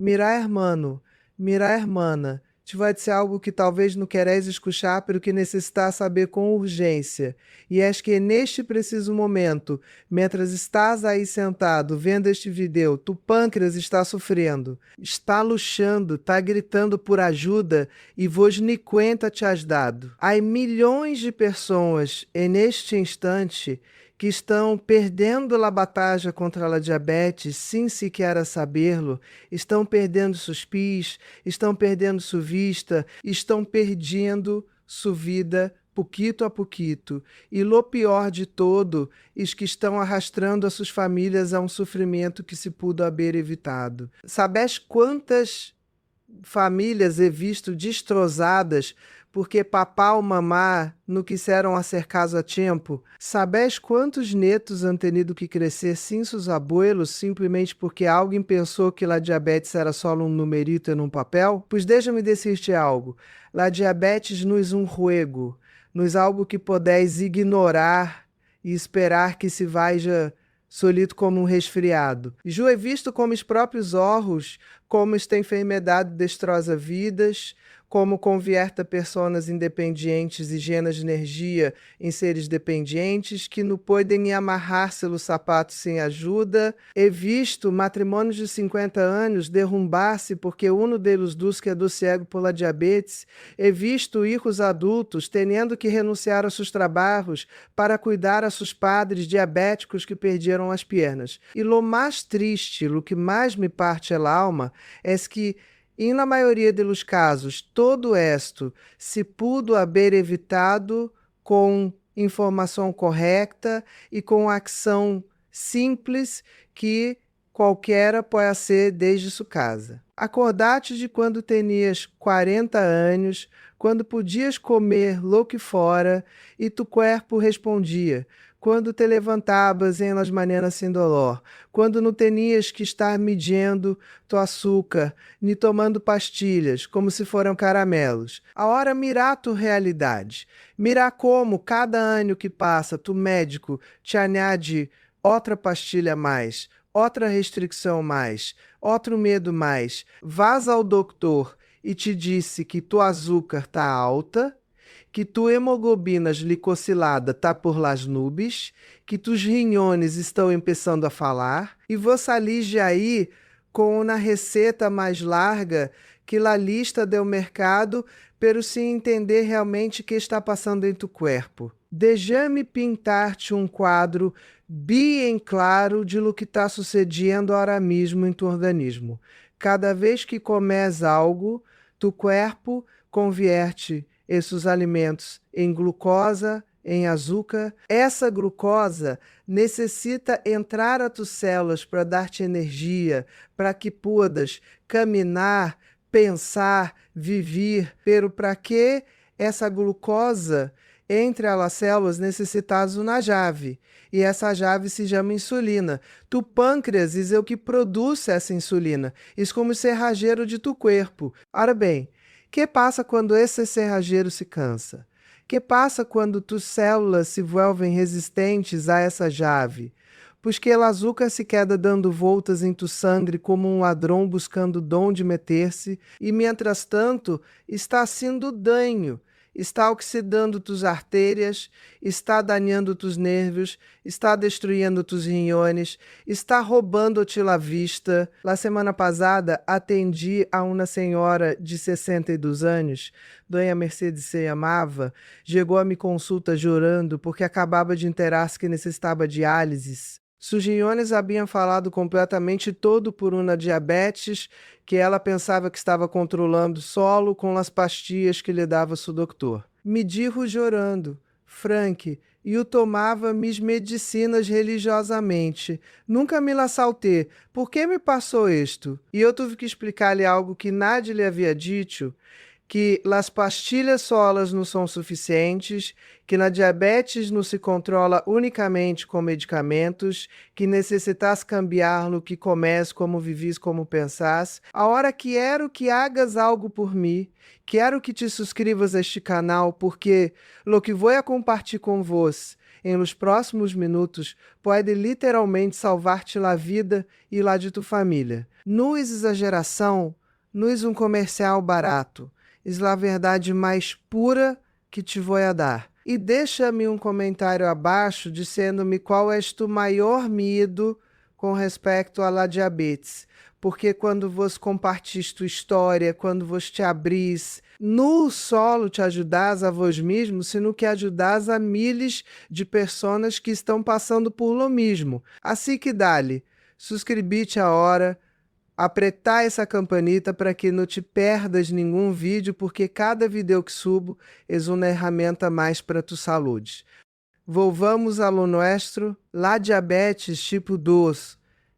Mira, hermano, mira, hermana, te vai dizer algo que talvez não queres escuchar, pero que necessitas saber com urgência. E és que neste preciso momento, mientras estás aí sentado vendo este vídeo, tu pâncreas está sofrendo, está luxando, está gritando por ajuda e vos ni cuenta te has dado. Há milhões de pessoas neste instante que estão perdendo a batalha contra a diabetes sem sequer saberlo, estão perdendo seus pis, estão perdendo sua vista, estão perdendo sua vida pouquito a pouquito. E o pior de todo, os que estão arrastando as suas famílias a um sofrimento que se pudo haver evitado. Sabes quantas famílias he visto destrozadas porque papá ou mamá não quiseram hacer caso a tempo? Sabes quantos netos han tenido que crescer sem seus abuelos simplesmente porque alguém pensou que a diabetes era só um numerito em um papel? Pois deixa-me dizer-te algo. A diabetes nos um juego, nos algo que podeis ignorar e esperar que se vaja solito como um resfriado. Ju é visto como os próprios olhos, como esta enfermidade destroça vidas, como convierta pessoas independentes e llenas de energia em seres dependentes que não podem amarrar-se no sapato sem ajuda. He visto matrimônios de 50 anos derrumbar-se porque um deles dos quedou cego pela diabetes. He visto hijos adultos tendo que renunciar a seus trabalhos para cuidar a seus padres diabéticos que perderam as pernas. E lo mais triste, o que mais me parte a alma, é que e na maioria dos casos, todo esto se pudo haver evitado com informação correta e com ação simples que qualquer pode ser desde sua casa. Acordate de quando tenias 40 anos, quando podias comer lo que fora e tu corpo respondia. Quando te levantavas em las maneras sem dolor, quando não tenias que estar medindo tu açúcar, nem tomando pastilhas, como se foram caramelos. A hora mirar tu realidade, mirar como cada ano que passa, tu médico te añade outra pastilha a mais, outra restrição mais, outro medo mais. Vás ao doutor e te disse que tua açúcar tá alta, que tu hemoglobina glicossilada tá por las nubes, que tus rinhões estão começando a falar, e você alige aí com uma receita mais larga que a lista do mercado, pero sem entender realmente o que está passando em tu corpo. Deixa-me pintar-te um quadro bem claro de lo que está sucedendo agora mesmo em tu organismo. Cada vez que comes algo, tu corpo convierte esses alimentos em glucosa, em açúcar. Essa glucosa necessita entrar a tuas células para dar-te energia, para que podas caminhar, pensar, viver. Pero para que essa glucosa entre as células necessitas uma chave. E essa chave se chama insulina. Tu pâncreas é o que produz essa insulina. Isso como o serrageiro de tu corpo. Ora bem, que passa quando esse serrageiro se cansa? Que passa quando tuas células se volvem resistentes a essa chave? Pois que o açúcar se queda dando voltas em tu sangue como um ladrão buscando onde meter-se, e mientras tanto está sendo danho, está oxidando tus artérias, está dañando tus nervos, está destruindo tus rinhões, está roubando-te a vista. La semana passada atendi a uma senhora de 62 anos, Dona Mercedes se chamava, chegou a me consulta chorando porque acabava de enterar-se que necessitava diálise. Sus rinhões haviam falado completamente todo por uma diabetes que ela pensava que estava controlando solo com as pastilhas que lhe dava seu doutor. Me dijo chorando, Frank, e eu tomava mis medicinas religiosamente. Nunca me la saltei. Por que me passou isto? E eu tive que explicar-lhe algo que nadie lhe havia dito, que as pastilhas solas não são suficientes, que na diabetes não se controla unicamente com medicamentos, que necessitas cambiar lo que comes, como vivis, como pensás. A hora quero que hagas algo por mim, quero que te suscribas a este canal, porque lo que vou a compartilhar com vos em los próximos minutos pode literalmente salvar-te la vida e la de tu família. Não é exageração, não é um comercial barato, é a verdade mais pura que te vou a dar. E deixa-me um comentário abaixo dizendo-me qual és tu maior medo com respeito à la diabetes. Porque quando vos compartis tua história, quando vos te abris, não solo te ajudás a vós mesmo, sino que ajudás a milhares de pessoas que estão passando por lo mesmo. Assim que dá-lhe, subscrevi-te a hora, apertar essa campanita para que não te perdas nenhum vídeo, porque cada vídeo que subo é uma ferramenta mais para tu saúde. Volvamos a lo nuestro, la diabetes tipo 2,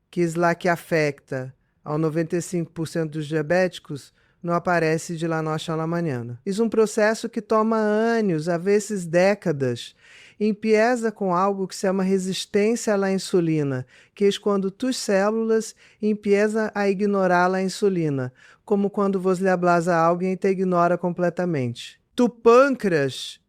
que é la que afeta ao 95% dos diabéticos, não aparece de la noite à la manhã. É um processo que toma anos, às vezes décadas. Empieza com algo que se chama resistência à insulina, que é quando tus células empiezam a ignorar a insulina, como quando você lhe hablas a alguém e te ignora completamente. Tu pâncreas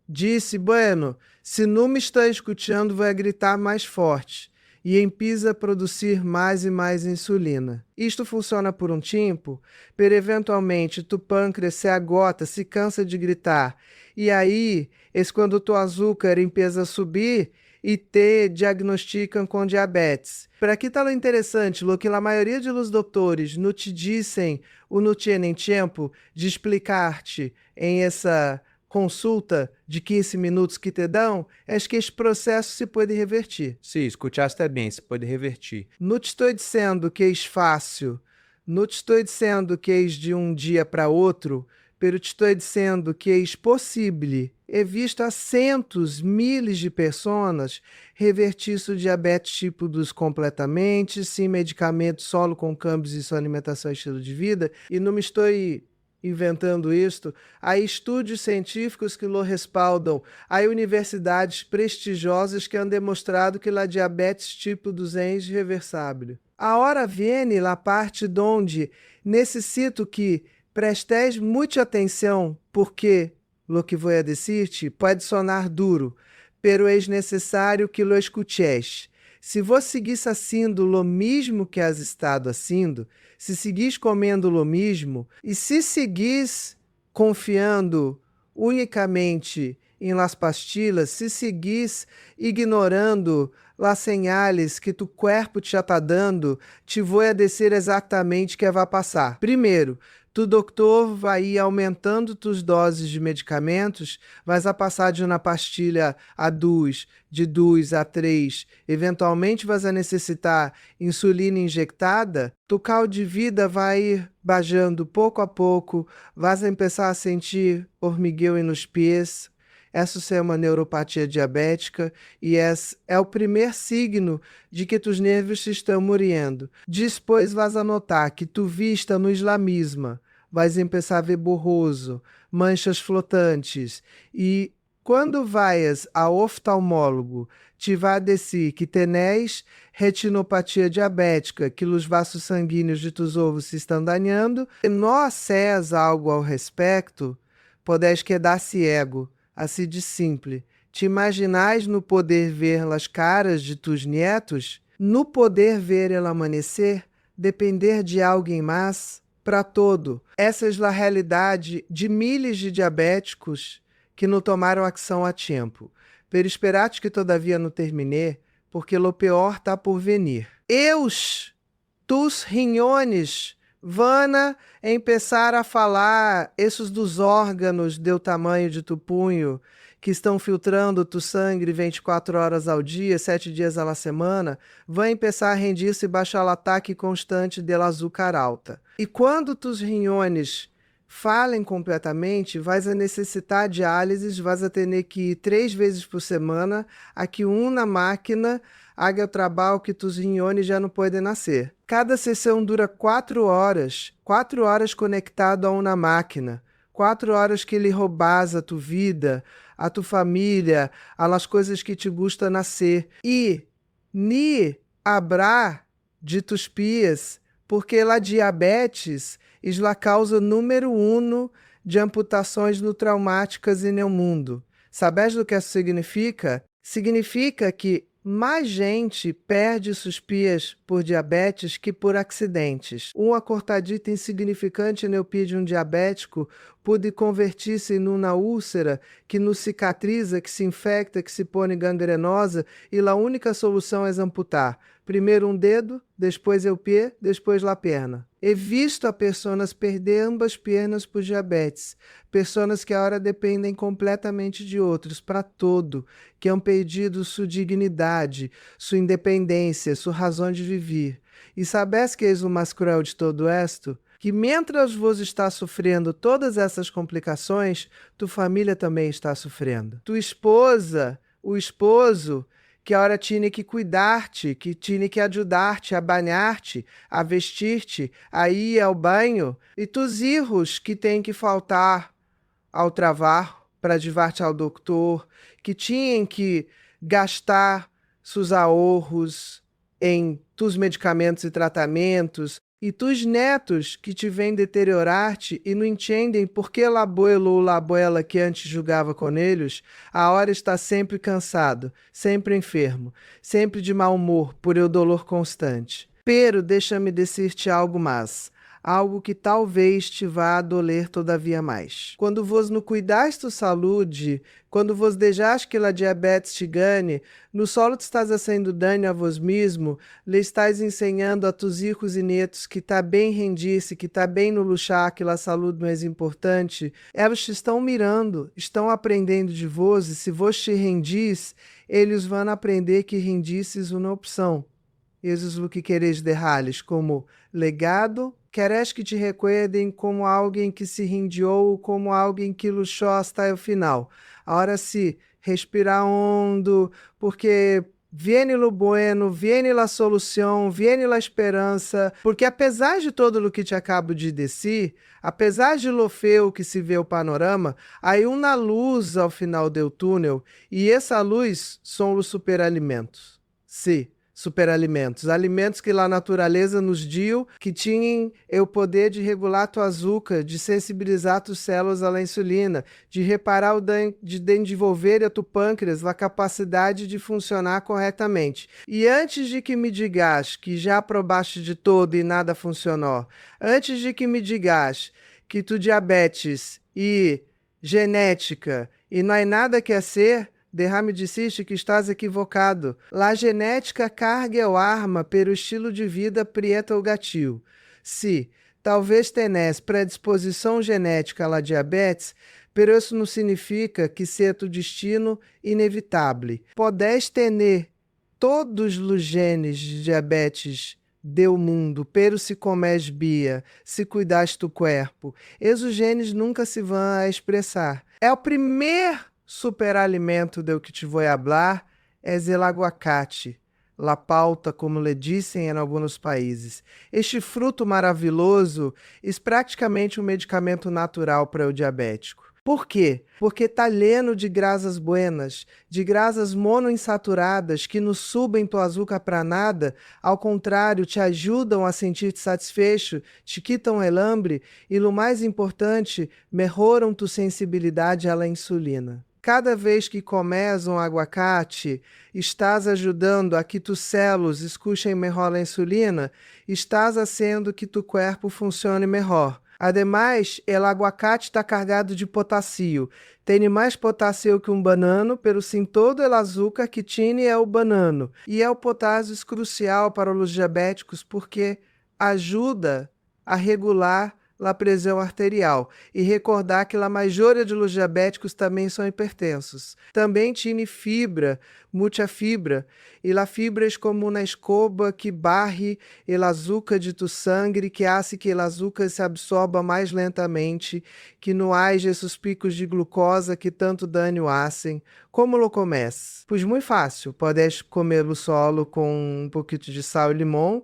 disse, bueno, se não me está escutando, vai gritar mais forte. E empieza a produzir mais e mais insulina. Isto funciona por um tempo, pero eventualmente tu pâncreas se agota, se cansa de gritar. E aí, é quando tu açúcar empieza a subir e te diagnosticam com diabetes. Para aqui está o interessante, lo que a maioria dos doutores não te dizem ou não tienen tempo de explicar-te em essa consulta de 15 minutos que te dão, é que esse processo se pode revertir. Sim, escutaste bem, se pode revertir. Não te estou dizendo que é fácil, não te estou dizendo que é de um dia para outro, pero te estou dizendo que é possível. He visto a centos, milhares de pessoas revertir seu diabetes tipo 2 completamente, sem medicamento, solo com câmbios em sua alimentação e estilo de vida, e não me estou inventando isto, há estudos científicos que lo respaldam, há universidades prestigiosas que han demonstrado que a diabetes tipo 2 é irreversável. A hora viene la parte donde necessito que prestes muita atenção, porque lo que vou a decir-te pode sonar duro, pero é necessário que lo escuches. Se você seguisse haciendo lo mesmo que has estado haciendo, se seguis comendo lo mesmo e se seguis confiando unicamente em las pastillas, se seguis ignorando las señales que tu corpo te está dando, te vou a dizer exatamente o que vai passar. Primeiro, tu doutor vai ir aumentando tus doses de medicamentos, vais a passar de uma pastilha a 2, de 2 a 3, eventualmente vais a necessitar insulina injectada, tu cal de vida vai ir baixando pouco a pouco, vais a começar a sentir hormigueu nos pés. Essa é uma neuropatia diabética e esse é o primeiro signo de que tus nervos se estão morrendo. Depois vas a notar que tu vista no islamismo, vais começar a ver borroso, manchas flotantes e quando vais ao oftalmólogo, te vai dizer que tenés retinopatia diabética, que os vasos sanguíneos de tus ovos se estão danhando, e não acessas algo ao respeito, podes quedar cego. Assim de simples. Te imaginais no poder ver as caras de tus nietos? No poder ver el amanhecer? Depender de alguém mais? Para todo. Essa é a realidade de milhares de diabéticos que não tomaram ação a tempo. Per esperate que todavia não terminei, porque lo pior está por venir. Tus riñones vana começar a falar, esses dos órgãos do tamanho de tu punho, que estão filtrando tu sangue 24 horas ao dia, 7 dias à semana, vão começar a rendir-se e baixar o ataque constante de açúcar alta. E quando tus riñones falem completamente, vais a necessitar diálise, vais a ter que ir 3 vezes por semana, a que uma máquina haga o trabalho que tus riñones já não podem nascer. Cada sessão dura 4 horas, 4 horas conectado a uma máquina, 4 horas que ele roubas a tu vida, a tu família, as coisas que te gusta nascer. E ni habrá de tus pies, porque a diabetes é a causa número 1 de amputações no traumáticas no mundo. Sabes do que isso significa? Significa que mais gente perde suspias por diabetes que por acidentes. Uma cortadita insignificante neopídium diabético pode convertir-se numa úlcera que nos cicatriza, que se infecta, que se põe gangrenosa e a única solução é amputar. Primeiro um dedo, depois o pé, depois a perna. He visto a pessoas perder ambas pernas por diabetes. Pessoas que agora dependem completamente de outros, para todo, que han perdido sua dignidade, sua independência, sua razão de viver. E sabes que és o mais cruel de todo isto? Que mientras vos está sofrendo todas essas complicações, tua família também está sofrendo. Tua esposa, o esposo, que a hora tinha que cuidar-te, que tinha que ajudar-te a banhar-te, a vestir-te, a ir ao banho, e tus filhos que têm que faltar ao trabalho para levar-te ao doutor, que tinham que gastar seus ahorros em tus medicamentos e tratamentos, e tus netos que te vêm deteriorar-te e não entendem por que l'abuelo ou l'abuela que antes julgava com eles, a hora está sempre cansado, sempre enfermo, sempre de mau humor por el dolor constante. Pero deixa-me dizer-te algo mais, algo que talvez te vá a doler todavia mais. Quando vos não cuidais da saúde, quando vos deixais que a diabetes te gane, no solo te estás fazendo dano a vos mesmo, lhe estás ensinando a tus hijos e netos que tá bem rendir-se, que tá bem no luxar, que a saúde mais importante. Eles te estão mirando, estão aprendendo de vos, e se vos te rendis, eles vão aprender que rendisses uma opção. Isso é o que quereis derrar-lhes como legado. Queres que te recuerdem como alguém que se rendiu, como alguém que lutou até o final. Agora sim, respira hondo, porque viene lo bueno, viene la solução, viene la esperança, porque apesar de todo o que te acabo de dizer, apesar de lo feio que se vê o panorama, há uma luz ao final do túnel, e essa luz são os superalimentos. Sim. Superalimentos, alimentos que a natureza nos deu, que tinham o poder de regular tua açúcar, de sensibilizar tuas células à insulina, de reparar o dano, de desenvolver a tu pâncreas a capacidade de funcionar corretamente. E antes de que me digas que já probaste de todo e nada funcionou, antes de que me digas que tu diabetes e genética e não há nada que ser, derrame dissiste que estás equivocado. La genética carga o arma pelo estilo de vida prieta o gatil. Se, talvez tenés predisposição genética à diabetes, pero isso não significa que seja tu destino inevitável. Podés tener todos os genes de diabetes do mundo, pero se comes bia, se cuidas do corpo, esses genes nunca se vão a expressar. É o primeiro superalimento do que te vou falar é el aguacate, la pauta, como lhe dizem em alguns países. Este fruto maravilhoso é praticamente um medicamento natural para o diabético. Por quê? Porque está lleno de grasas buenas, de grasas monoinsaturadas que não subem tua açúcar para nada, ao contrário, te ajudam a sentir-te satisfecho, te quitam o hambre e, o mais importante, melhoram tua sensibilidade à insulina. Cada vez que comes um aguacate, estás ajudando a que tus células escutem melhor a insulina, estás fazendo que tu corpo funcione melhor. Ademais, o aguacate está carregado de potássio. Tem mais potássio que um banano, pelo sim todo o açúcar que tinha é o banano. E o potássio é crucial para os diabéticos porque ajuda a regular a pressão arterial e recordar que a maioria dos diabéticos também são hipertensos. Também tinha fibra, muita fibra, e a fibra é como uma escoba que barre o açúcar de tu sangue, que hace que o açúcar se absorba mais lentamente, que não haja esses picos de glucosa que tanto dano hacen. Como lo comes? Pois muito fácil, podes comer-lo solo com um pouquinho de sal e limão.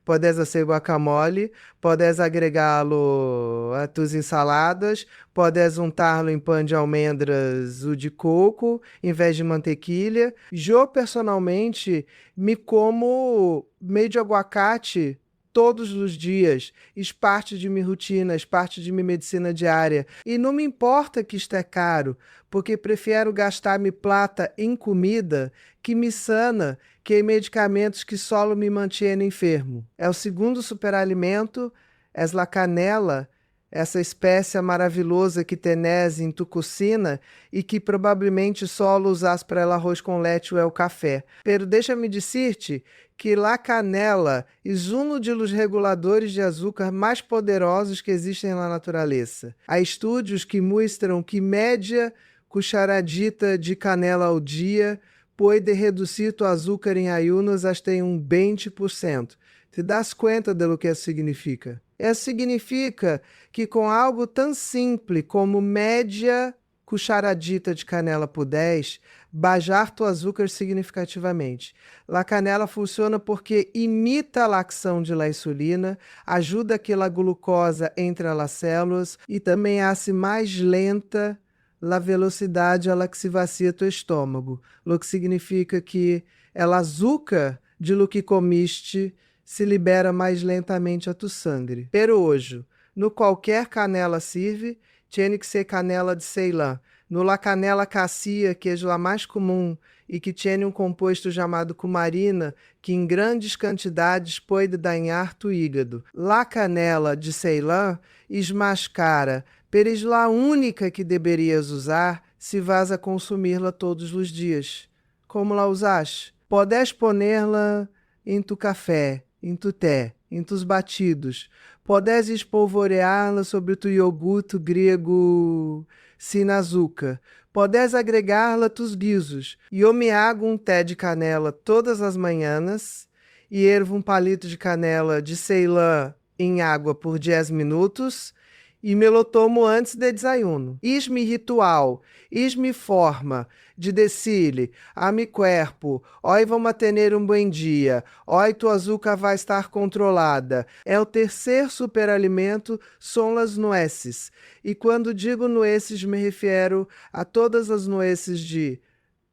Podes fazer guacamole, podes agregá-lo a tuas ensaladas, podes untá-lo em pão de almendras ou de coco, em vez de mantequilha. Eu, personalmente, me como meio de aguacate todos os dias, es parte de minha rotina, es parte de minha medicina diária. E não me importa que isto é caro, porque prefiro gastar minha plata em comida que me sana, que em medicamentos que só me mantêm enfermo. É o segundo superalimento, é a canela, essa espécie maravilhosa que tenés em tu cocina e que provavelmente só usas para el arroz com leite ou é o café. Pero deixa-me dizer-te que la canela é um dos reguladores de açúcar mais poderosos que existem na natureza. Há estudos que mostram que média cucharadita de canela ao dia pode reduzir tu açúcar em ayunos hasta em 20%. Te das conta de lo que isso significa? Isso significa que com algo tão simples como média cucharadita de canela por 10, bajar tu açúcar significativamente. A canela funciona porque imita a ação de la insulina, ajuda que a glucosa entre as células e também hace mais lenta a velocidade a la que se vacia tu estômago, o que significa que o açúcar de lo que comiste se libera mais lentamente a tu sangue. Pero hoje, no qualquer canela serve, tem que ser canela de Ceilã. No la canela cassia, que é a mais comum e que tem um composto chamado cumarina, que em grandes quantidades pode danhar tu hígado. La canela de Ceilã é mais cara, pero é a única que deverias usar se vas a consumi-la todos os dias. Como la usas? Podes poner-la em tu café, em tu té, em tus batidos. Podes espolvoreá-la sobre tu iogurte grego sem açúcar. Podes agregar-la tus guisos. Eu me hago um té de canela todas as manhãs e ervo um palito de canela de Ceilã em água por 10 minutos e me lo tomo antes de desayuno. Is-me ritual, is-me forma de decirle a mi cuerpo, hoy vamos a tener um bom dia, hoy tu açúcar vai estar controlada. É o terceiro superalimento, são as nueces. E quando digo nueces, me refiro a todas as nueces de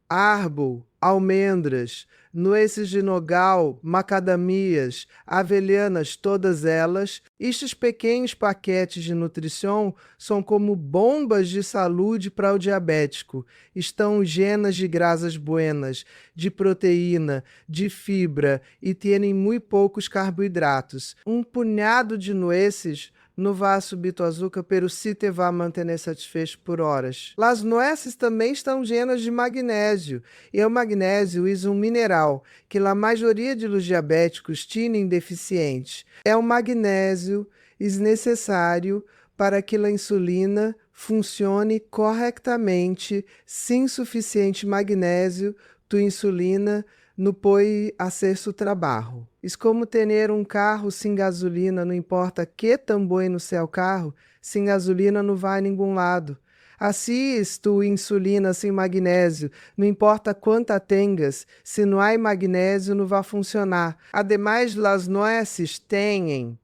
árbol, almendras, nueces de nogal, macadamias, avelhanas, todas elas. Estes pequenos paquetes de nutrição são como bombas de saúde para o diabético. Estão llenas de grasas buenas, de proteína, de fibra e têm muito poucos carboidratos. Um punhado de nueces não vai subir tu açúcar, pero se te vai manter satisfeito por horas. As nueces também estão llenas de magnésio, e o magnésio é um mineral que a maioria dos diabéticos têm deficiente. É o magnésio necessário para que a insulina funcione corretamente. Sem suficiente magnésio, tu insulina não pode fazer seu trabalho. É como ter um carro sem gasolina, não importa que tão bom no seu carro, sem gasolina não vai a nenhum lado. Assim, tu insulina sem magnésio, não importa quanta tengas, se não há magnésio não vai funcionar. Ademais, as nueces têm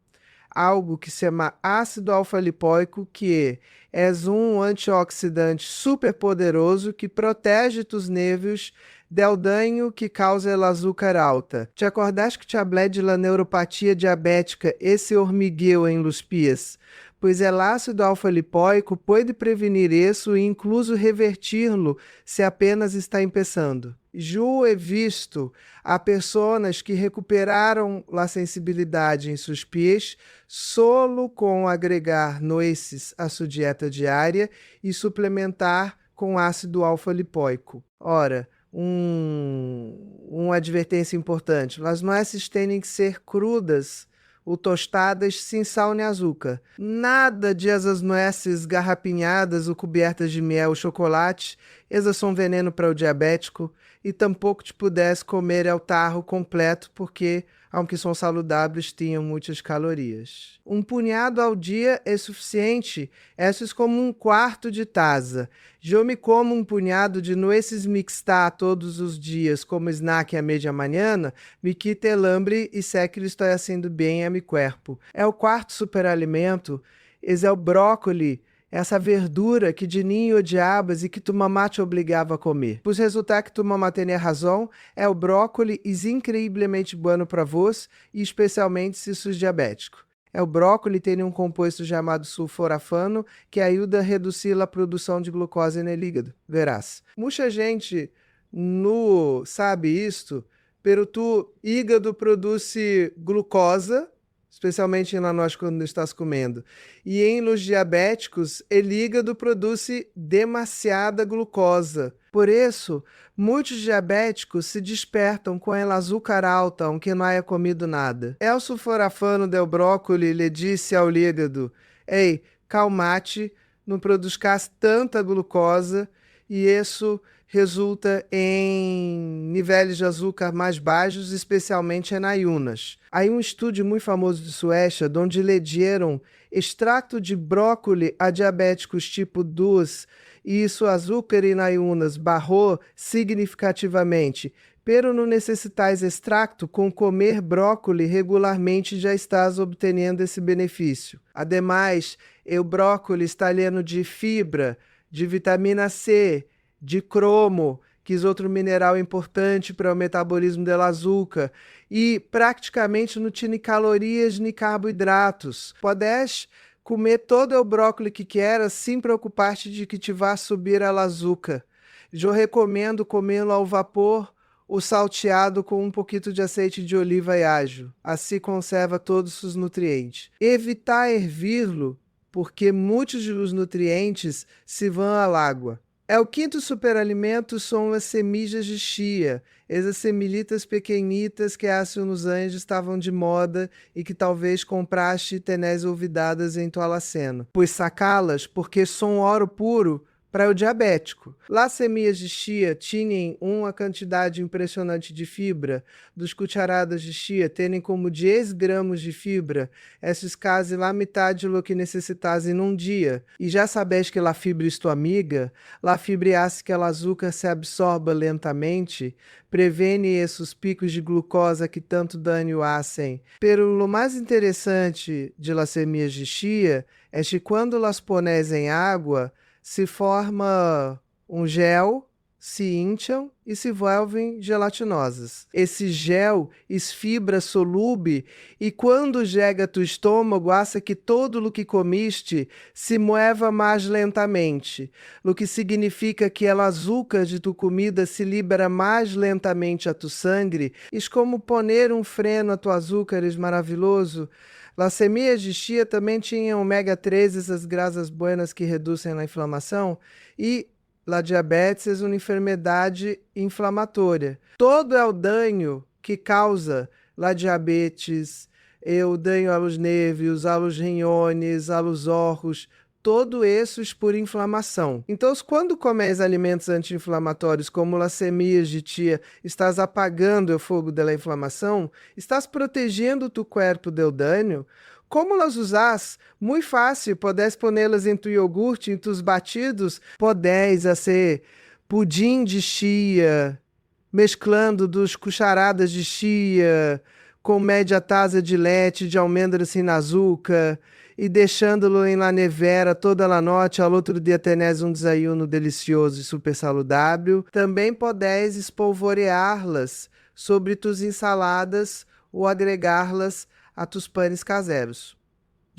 algo que se chama ácido alfa-lipoico, que é um antioxidante super poderoso que protege tus nervos del dano que causa o açúcar alta. Te acordaste que te hablé de la neuropatia diabética, esse hormigueu em los pies? Pois o ácido alfa-lipoico pode prevenir isso e incluso reverti-lo se apenas está começando. Eu he visto a pessoas que recuperaram a sensibilidade em seus pés solo com agregar nueces à sua dieta diária e suplementar com ácido alfa-lipoico. Ora, uma advertência importante. As nueces têm que ser crudas ou tostadas sem sal nem açúcar. Nada de as nueces garrapinhadas ou cobertas de mel ou chocolate, essas são veneno para o diabético e tampouco te pudesse comer ao tarro completo porque, aunque são saludáveis, tinham muitas calorias. Um punhado ao dia é suficiente, isso é como um quarto de taça. Eu me como um punhado de nueces mixta todos os dias como snack à meia manhã, me quita el hambre e sé que estou fazendo bem a meu corpo. É o quarto superalimento, esse é o brócoli essa verdura que de ninho odiabas e que tu mamá te obrigava a comer. Pois resultar que tu mamá tenha razão, é o brócolis é incrivelmente bueno para vós, e especialmente se sois diabético. O brócolis tem um composto chamado sulforafano que ajuda a reduzir a produção de glucose no hígado. Verás. Muita gente não sabe isto, pero tu hígado produz glucosa, especialmente na nós quando estás comendo. E em los diabéticos, o hígado produz demasiada glucosa. Por isso, muitos diabéticos se despertam com el açúcar alta, aunque não haya comido nada. O sulforafano del brócolis lhe disse ao hígado: ei, calmate, não produzcas tanta glucosa, e isso resulta em níveis de açúcar mais baixos, especialmente em ayunas. Há um estudo muito famoso de Suécia, onde lhe deram extrato de brócolis a diabéticos tipo 2 e isso açúcar em ayunas barrou significativamente. Pero não necessitais extracto, com comer brócolis regularmente já estás obtendo esse benefício. Ademais, o brócolis está lleno de fibra, de vitamina C, de cromo, que é outro mineral importante para o metabolismo do açúcar, e praticamente não tinha calorias nem carboidratos. Podes comer todo o brócolis que queira, sem preocupar-te de que te vá subir a açúcar. Eu recomendo comê-lo ao vapor ou salteado com um pouquinho de azeite de oliva e alho. Assim conserva todos os nutrientes. Evitar hervir-lo, porque muitos dos nutrientes se vão à água. O quinto superalimento são as semilhas de chia, essas semilhitas pequenitas que há uns anos estavam de moda e que talvez compraste e tenés olvidadas em tua alacena. Pois sacá-las porque são ouro puro para o diabético. Lá semilhas de chia tinham uma quantidade impressionante de fibra, dos cucharadas de chia terem como 10 gramas de fibra, esses quase lá metade do que necessitas em um dia. E já sabes que a fibra é tua amiga, a fibra hace que o açúcar se absorba lentamente, prevene esses picos de glucosa que tanto dano hacen. Pero o mais interessante de las semillas de chia é que quando las pones em água, se forma um gel, se incham e se volvem gelatinosas. Esse gel esfibra solúvel e quando chega tu estômago, hace que todo o que comiste se mueva mais lentamente, o que significa que o açúcar de tu comida se libera mais lentamente a tu sangue. É como poner um freno a tu açúcar, é maravilhoso. As semillas de chia também tinham ômega 3, essas grasas buenas que reduzem a inflamação, e a diabetes é uma enfermidade inflamatória. Todo o dano que causa a diabetes, o dano aos nervos, aos rinhões, aos órgãos, todo isso é por inflamação. Então, quando comes alimentos anti-inflamatórios, como as semillas de chia, estás apagando o fogo da inflamação, estás protegendo tu corpo do dano. Como las usas? Muito fácil, podes pô-las em tu iogurte, em tus batidos, podes fazer pudim de chia, mesclando dos cucharadas de chia, com média taça de leite de almendras sem açúcar, e deixando-lo em la nevera toda a noite, ao outro dia tenés um desayuno delicioso e super saudável. Também podes espolvoreá-las sobre tus ensaladas ou agregá-las a tus panes caseiros.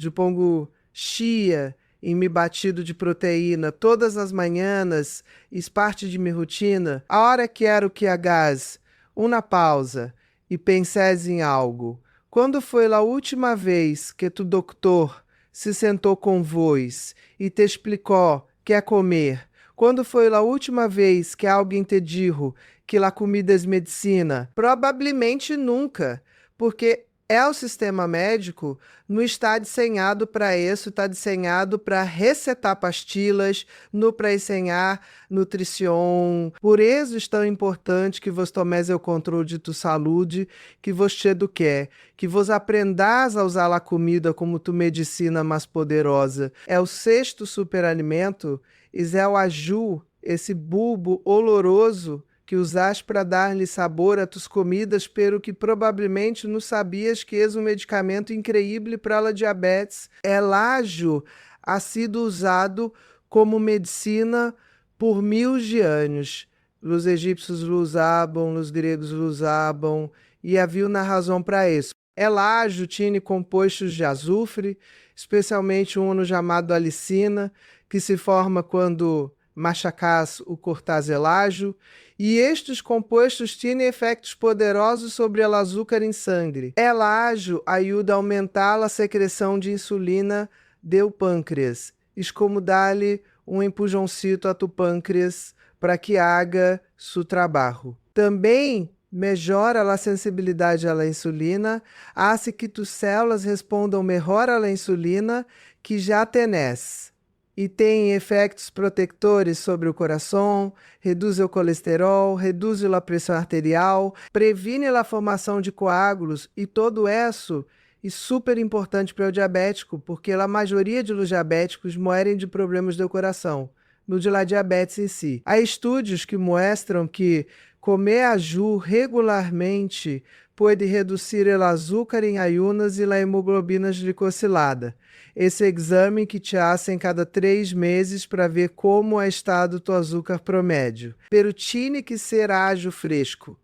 Eu pongo chia em meu batido de proteína todas as manhãs, é parte de minha rotina. A hora que quero que hagas uma pausa e penses em algo. Quando foi a última vez que tu doutor se sentou com vós e te explicou que é comer? Quando foi a última vez que alguém te disse que a comida é medicina? Provavelmente nunca, porque o sistema médico não está desenhado para isso, está desenhado para recetar pastilhas, não para ensinar nutrição. Por isso é tão importante que você tomes o controle de tua saúde, que você eduque, que você aprendas a usar a comida como tua medicina mais poderosa. O sexto superalimento, é o aju, esse bulbo oloroso que usas para dar-lhe sabor a tus comidas, pero que provavelmente não sabias que é um medicamento incrível para a diabetes. El ajo ha sido usado como medicina por 1000 de anos. Os egípcios o usavam, os gregos o usavam, e havia uma razão para isso. Elágio tinha compostos de azufre, especialmente um chamado alicina, que se forma quando machacás o cortás elágio, e estes compostos têm efeitos poderosos sobre o açúcar em sangue. Elágio ajuda a aumentar a secreção de insulina do pâncreas, como dar-lhe empurrãoncito a tu pâncreas para que haga seu trabalho. Também melhora a sensibilidade à insulina, hace que tus células respondam melhor à insulina que já tenés. E tem efeitos protetores sobre o coração, reduz o colesterol, reduz a pressão arterial, previne a formação de coágulos, e todo isso é super importante para o diabético, porque a maioria dos diabéticos morrem de problemas do coração, no de la diabetes em si. Há estudos que mostram que comer aju regularmente pode reduzir o açúcar em ayunas e a hemoglobina glicosilada. Esse exame que te hacen cada 3 meses para ver como é estado tu açúcar promédio. Pero tiene que ser aju fresco.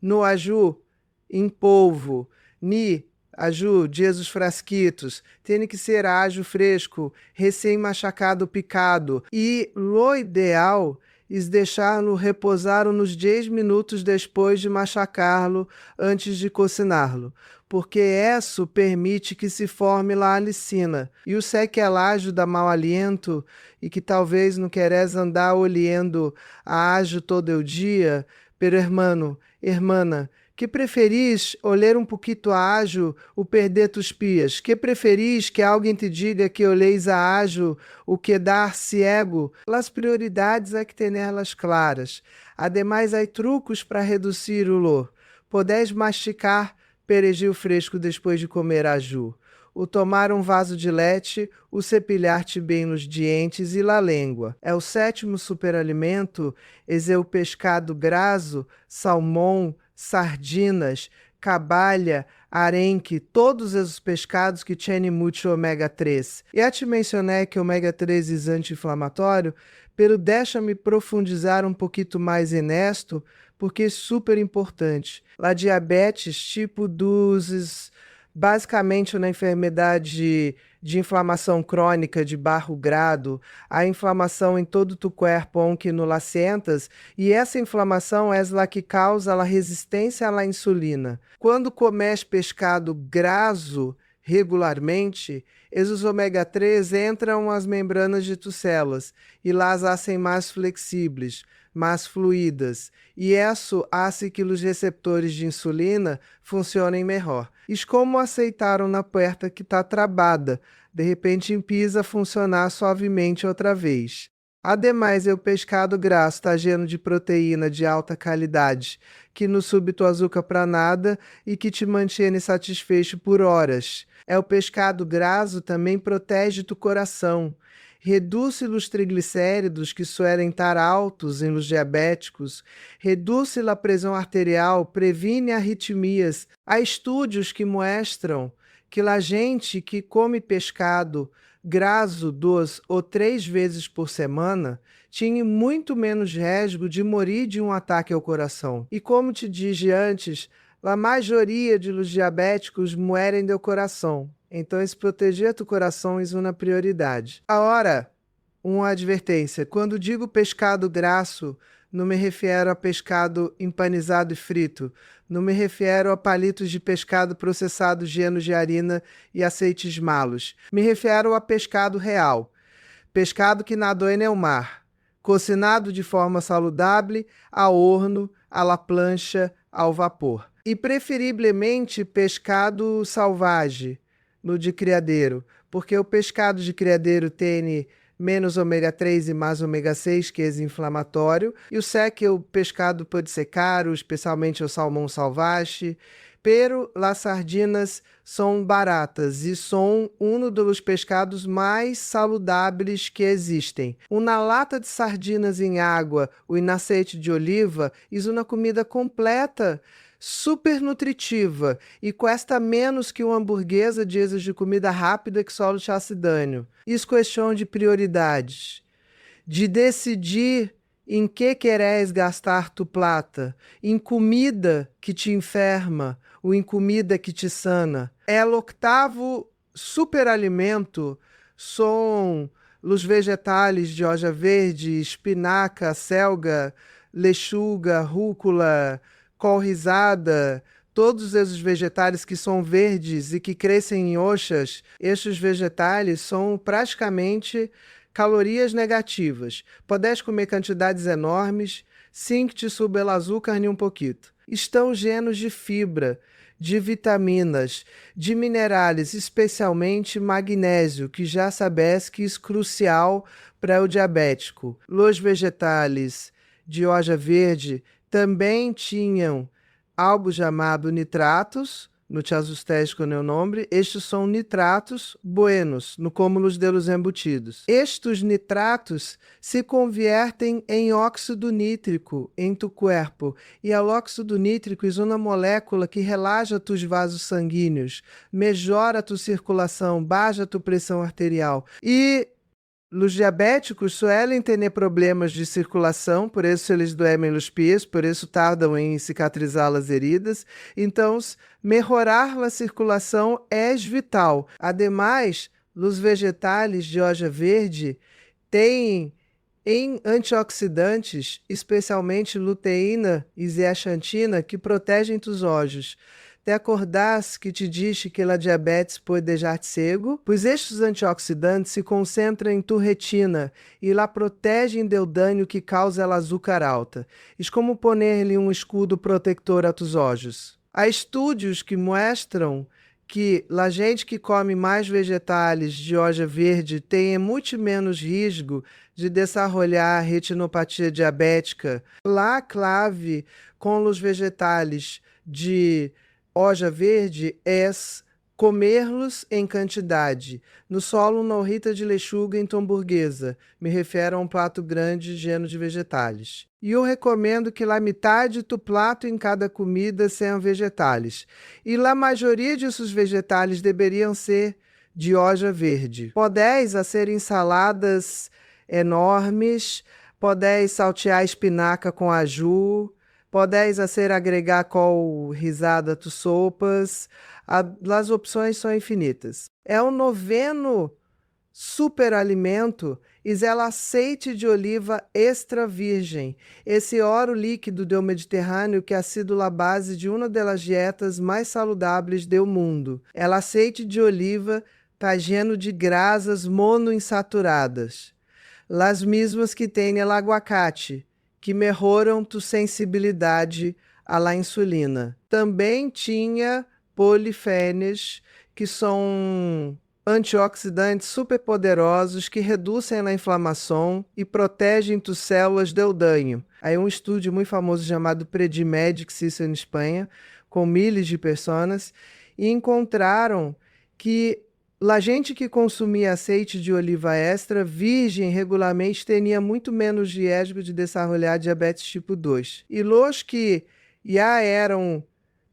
No aju em polvo, ni aju, Jesus frasquitos, tem que ser aju fresco, recém-machacado, picado. E o ideal é deixá-lo repousar uns 10 minutos depois de machacá-lo, antes de cociná-lo, porque isso permite que se forme a alicina. E o sequelágio dá mau aliento, e que talvez não queres andar olhando a ajo todo o dia, pero hermano, hermana, que preferis olhar pouquito a ajo ou perder tus pias? Que preferis que alguém te diga que olheis a ajo o que dar ciego? As prioridades é que tenerlas claras. Ademais, há trucos para reduzir o lor. Podeis masticar perejil fresco depois de comer aju. O tomar vaso de leite, o cepilhar-te bem nos dentes e la língua. É o 7º superalimento, é o pescado graso, salmão, sardinas, cabalha, arenque, todos os pescados que têm muito ômega 3. Já te mencionei que o ômega 3 é anti-inflamatório, pero deixa-me profundizar pouquinho mais nisto, porque é super importante. A diabetes tipo 2, basicamente na enfermidade de inflamação crônica de baixo grado, a inflamação em todo tu corpo que no lacentas, e essa inflamação é a que causa a resistência à insulina. Quando comes pescado graso regularmente, esses ômega 3 entram às membranas de tu células e las hacem mais flexíveis, mais fluídas, e isso hace que os receptores de insulina funcionem melhor. E como aceitaram na puerta que está travada, de repente empieza a funcionar suavemente outra vez. Ademais, o pescado grasso está cheio de proteína de alta qualidade, que não sube tu açúcar para nada e que te mantém satisfeito por horas. O pescado grasso também protege tu coração. Reduz os triglicéridos que suelen estar altos em los diabéticos, reduz a pressão arterial, previne arritmias. Há estudos que mostram que a gente que come pescado graso 2 ou 3 vezes por semana tinha muito menos risco de morrer de um ataque ao coração. E como te disse antes, a maioria dos diabéticos morrem do coração. Então, proteger tu coração é uma prioridade. Agora, uma advertência. Quando digo pescado grasso, não me refiro a pescado empanizado e frito. Não me refiro a palitos de pescado processado llenos de harina e aceites malos. Me refiro a pescado real. Pescado que nadou em el mar. Cocinado de forma saudável, a horno, à la plancha, ao vapor. E preferivelmente pescado salvage, no de criadeiro, porque o pescado de criadeiro tem menos ômega 3 e mais ômega 6, que é inflamatório, e o pescado pode ser caro, especialmente o salmão salvage, pero as sardinas são baratas e são um dos pescados mais saudáveis que existem. Uma lata de sardinas em água ou em azeite de oliva é uma comida completa super nutritiva e custa menos que uma hamburguesa de comida rápida que só o chassidânio. Isso questão de prioridades, de decidir em que queres gastar tu plata, em comida que te enferma ou em comida que te sana. É o oitavo superalimento, são os vegetais de hoja verde, espinaca, selga, lechuga, rúcula, col rizada, todos esses vegetais que são verdes e que crescem em hoxas, estes vegetais são praticamente calorias negativas. Podes comer quantidades enormes, sem que te suba o açúcar nem um pouquinho. Estão llenos de fibra, de vitaminas, de minerais, especialmente magnésio, que já sabes que é crucial para o diabético. Os vegetais de hoja verde também tinham algo chamado nitratos, no chasustés com o nome. Estes são nitratos buenos, no cúmulos de los embutidos. Estes nitratos se convertem em óxido nítrico em tu corpo, e o óxido nítrico é uma molécula que relaxa tus vasos sanguíneos, melhora tu circulação, baixa tu pressão arterial. E os diabéticos suelen ter problemas de circulação, por isso eles doem os pés, por isso tardam em cicatrizar as heridas. Então, melhorar a circulação é vital. Ademais, os vegetais de hoja verde têm em antioxidantes, especialmente luteína e zeaxantina, que protegem tus olhos. Te acordás que te disse que a diabetes pode deixar-te cego? Pois estes antioxidantes se concentram em tu retina e lá protegem do dano que causa o açúcar alta. É como poner-lhe um escudo protetor a tus olhos. Há estudos que mostram que a gente que come mais vegetais de hoja verde tem muito menos risco de desenvolver retinopatia diabética. A clave com os vegetais de hoja verde é comer-los em quantidade. No solo não rita de lechuga em hamburguesa. Me refiro a um prato grande lleno de vegetais. E eu recomendo que a metade do prato em cada comida sejam vegetais. E a maioria desses vegetais deveriam ser de hoja verde. Podeis fazer ensaladas enormes, podeis saltear espinaca com aju, podeis agregar col rizada tu sopas. As opções são infinitas. É o noveno superalimento e o azeite de oliva extra virgem, esse oro líquido do Mediterrâneo que ha sido a base de uma das dietas mais saludáveis do mundo. O azeite de oliva está lleno de grasas monoinsaturadas, las mesmas que tem o aguacate, que melhoram tu sensibilidade à insulina. Também tinha polifenes, que são antioxidantes superpoderosos que reduzem a inflamação e protegem tu células do dano. Aí um estudo muito famoso chamado Predimed, que se hizo em Espanha, com milhares de pessoas, e encontraram que a gente que consumia azeite de oliva extra virgem regularmente tinha muito menos risco de desenvolver diabetes tipo 2. E os que já eram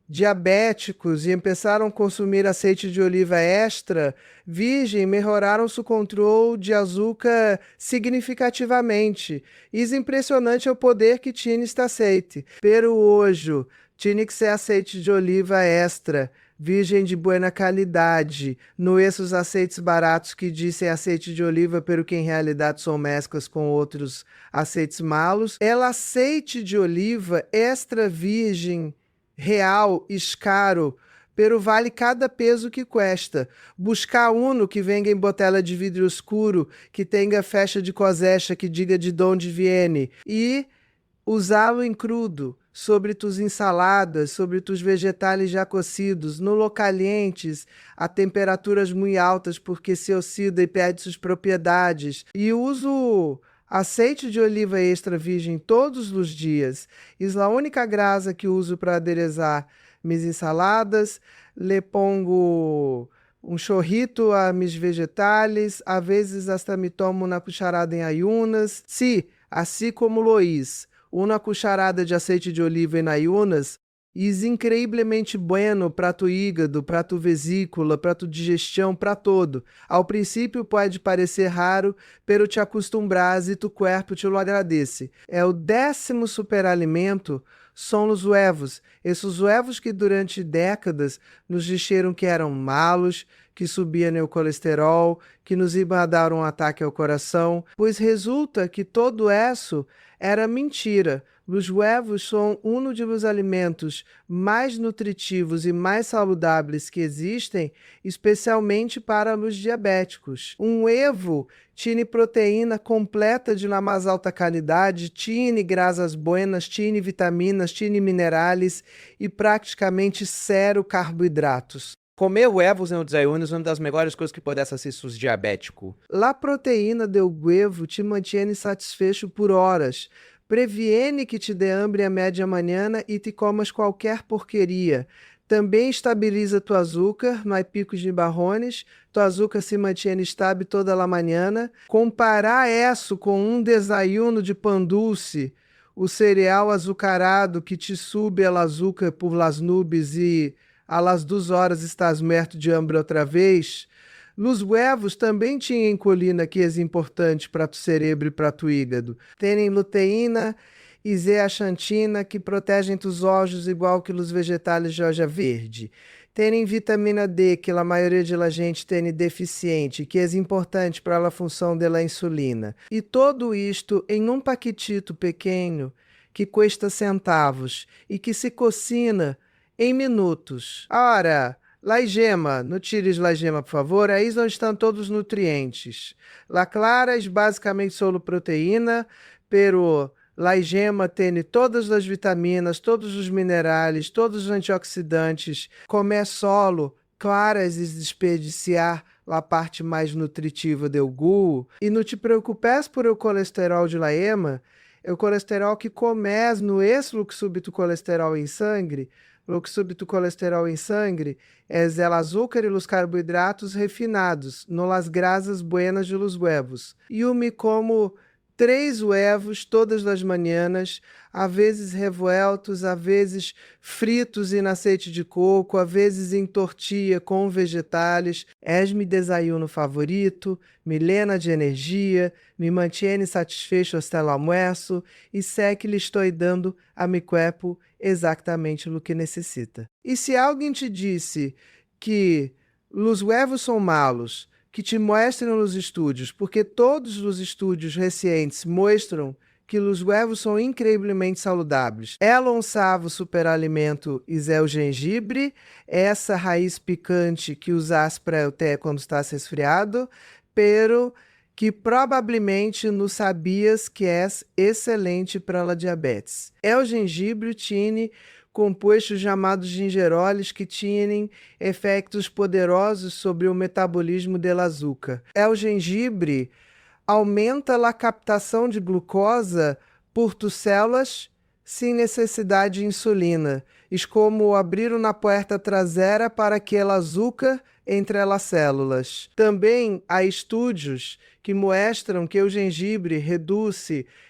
diabéticos e começaram a consumir azeite de oliva extra virgem melhoraram seu controle de açúcar significativamente. Isso é impressionante o poder que tinha este azeite. Pero hoje tinha que ser azeite de oliva extra, virgem de boa qualidade, não esses aceites baratos que dizem azeite de oliva, pero que em realidade são mesclas com outros aceites malos. É azeite de oliva extra virgem real, caro, pero vale cada peso que cuesta. Buscar uno que venga em botella de vidro escuro, que tenha fecha de cosecha, que diga de onde viene, e usá-lo em crudo, sobre tus ensaladas, sobre tus vegetais já cocidos, no localientes, a temperaturas muito altas, porque se oxida e perde suas propriedades. E uso azeite de oliva extra virgem todos os dias. Isso é a única grasa que uso para aderezar minhas ensaladas. Le pongo um chorrito a mis vegetais, às vezes hasta me tomo uma cucharada em ayunas. Assim como Loís, uma cucharada de azeite de oliva em ayunas e é increíblemente bueno para tu hígado, para tu vesícula, para tu digestão, para todo. Ao princípio pode parecer raro, pero te acostumbras e tu corpo te lo agradece. É o 10º superalimento, são os huevos. Esses huevos que durante décadas nos disseram que eram malos, que subiam o colesterol, que nos iam dar um ataque ao coração, pois resulta que todo isso era mentira. Os huevos são um dos alimentos mais nutritivos e mais saudáveis que existem, especialmente para os diabéticos. Um ovo tem proteína completa de la mais alta qualidade, tem grasas buenas, tem vitaminas, tem minerais e praticamente zero carboidratos. Comer huevos em um desayuno é uma das melhores coisas que pudesse ser sus diabético. La proteína do ovo te mantém satisfecho por horas. Previene que te dê hambre a média manhã e te comas qualquer porqueria. Também estabiliza tu açúcar, não há picos de barrones, tu açúcar se mantém estável toda a manhã. Comparar isso com um desayuno de pão dulce, o cereal azucarado que te sube o açúcar por las nubes e a las 2 horas estás morto de hambre outra vez. Os huevos também tinham colina que é importante para tu cérebro e para tu hígado. Tem luteína e zeaxantina que protegem tus olhos igual que os vegetais de hoja verde. Tem vitamina D que a maioria de la gente tem deficiente, que é importante para a função da insulina. E todo isto em um paquetito pequeno que custa centavos e que se cocina em minutos. Ora, la gema, não tires la gema, por favor, aí onde estão todos os nutrientes. La clara é basicamente solo proteína, pero la gema tem todas as vitaminas, todos os minerais, todos os antioxidantes. Comer solo, claras e desperdiciar a parte mais nutritiva do gu. E não te preocupes por o colesterol de la ema, é o colesterol que começa no fluxo do colesterol em sangue. O fluxo do colesterol em sangue é o açúcar e os carboidratos refinados, no las grasas buenas de los huevos. E eu me como 3 huevos todas as manhãs, às vezes revueltos, às vezes fritos em azeite de coco, às vezes em tortilha com vegetais. És mi desayuno favorito, me llena de energia, me mantém satisfecho hasta el almuerzo e sé que lhe estou dando a mi cuerpo exatamente o que necessita. E se alguém te disse que os huevos são malos, que te mostram os estúdios, porque todos os estúdios recentes mostram que os huevos são incrivelmente saudáveis. Ela um savo superalimento é o gengibre, essa raiz picante que usas para o té quando estás resfriado, pero que provavelmente não sabias que é excelente para a diabetes. É o gengibre tine compostos chamados gingeroles que tinham efeitos poderosos sobre o metabolismo do açúcar. É o gengibre aumenta a captação de glucosa por tus células sem necessidade de insulina. É como abrir uma porta traseira para aquele açúcar entre as células. Também há estudos que mostram que o gengibre reduz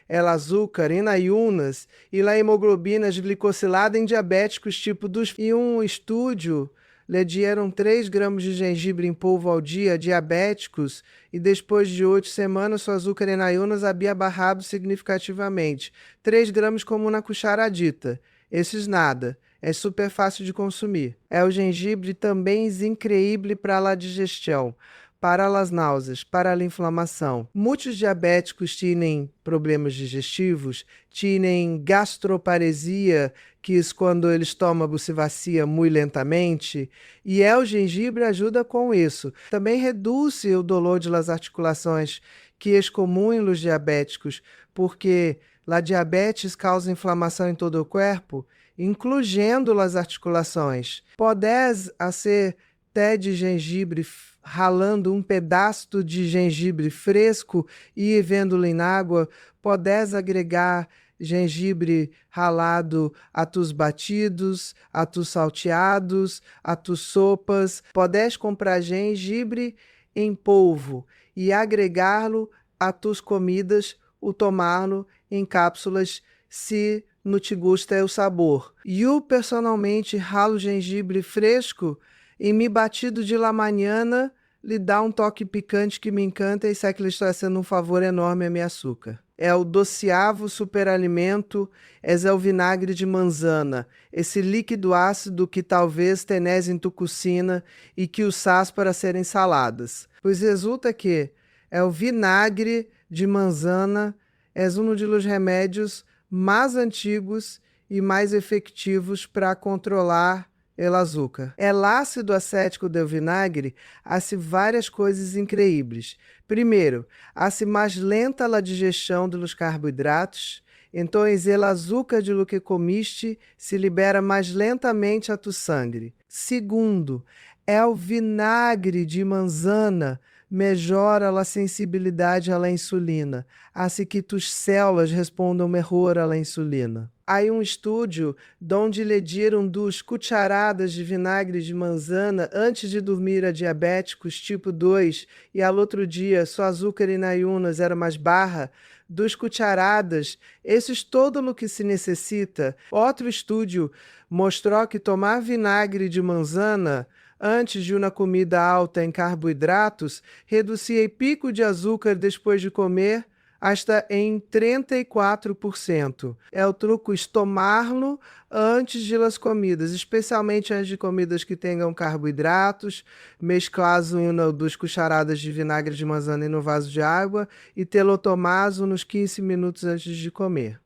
o açúcar em ayunas e a hemoglobina glicossilada em diabéticos tipo 2. E um estudo lhe deram 3 gramas de gengibre em polvo ao dia a diabéticos e depois de 8 semanas, seu açúcar em ayunas havia barrado significativamente. 3 gramas como uma cucharadita. Esses nada. É super fácil de consumir. É o gengibre também é incrível para a digestão, para as náuseas, para a inflamação. Muitos diabéticos têm problemas digestivos, têm gastroparesia, que é quando o estômago se vacia muito lentamente, e o gengibre ajuda com isso. Também reduz o dolor de las articulações, que é comum em los diabéticos, porque a diabetes causa inflamação em todo o corpo, incluindo as articulações. Podes fazer té de gengibre ralando um pedaço de gengibre fresco e vendo-lo em água. Podes agregar gengibre ralado a tus batidos, a tus salteados, a tus sopas. Podes comprar gengibre em polvo e agregá-lo a tus comidas ou tomá-lo em cápsulas se no te gusta é o sabor. Eu personalmente ralo gengibre fresco e me batido de la manhã lhe dá um toque picante que me encanta e sei que lhe está sendo um favor enorme a minha açúcar. É o doceavo superalimento, é o vinagre de manzana, esse líquido ácido que talvez tenés em tu cucina e que usás para serem saladas. Pois resulta que é o vinagre de manzana, é um dos remédios mais antigos e mais efetivos para controlar o açúcar. El ácido acético do vinagre hace várias coisas incríveis. Primeiro, hace mais lenta a digestão dos carboidratos, então o açúcar de lo que comiste se libera mais lentamente a tu sangue. Segundo, é o vinagre de manzana melhora a sensibilidade à insulina, assim que tus células respondam melhor à insulina. Há um estudo onde lhe deram 2 cucharadas de vinagre de manzana antes de dormir a diabéticos tipo 2 e ao outro dia seu açúcar em ayunas era mais barra. 2 cucharadas, esses todo o que se necessita. Outro estudo mostrou que tomar vinagre de manzana antes de uma comida alta em carboidratos, reduzia o pico de açúcar depois de comer hasta em 34%. É o truco tomá-lo antes de las comidas, especialmente antes de comidas que tenham carboidratos, mesclazo em 1 ou 2 cucharadas de vinagre de manzana no vaso de água e tê-lo tomado nos 15 minutos antes de comer.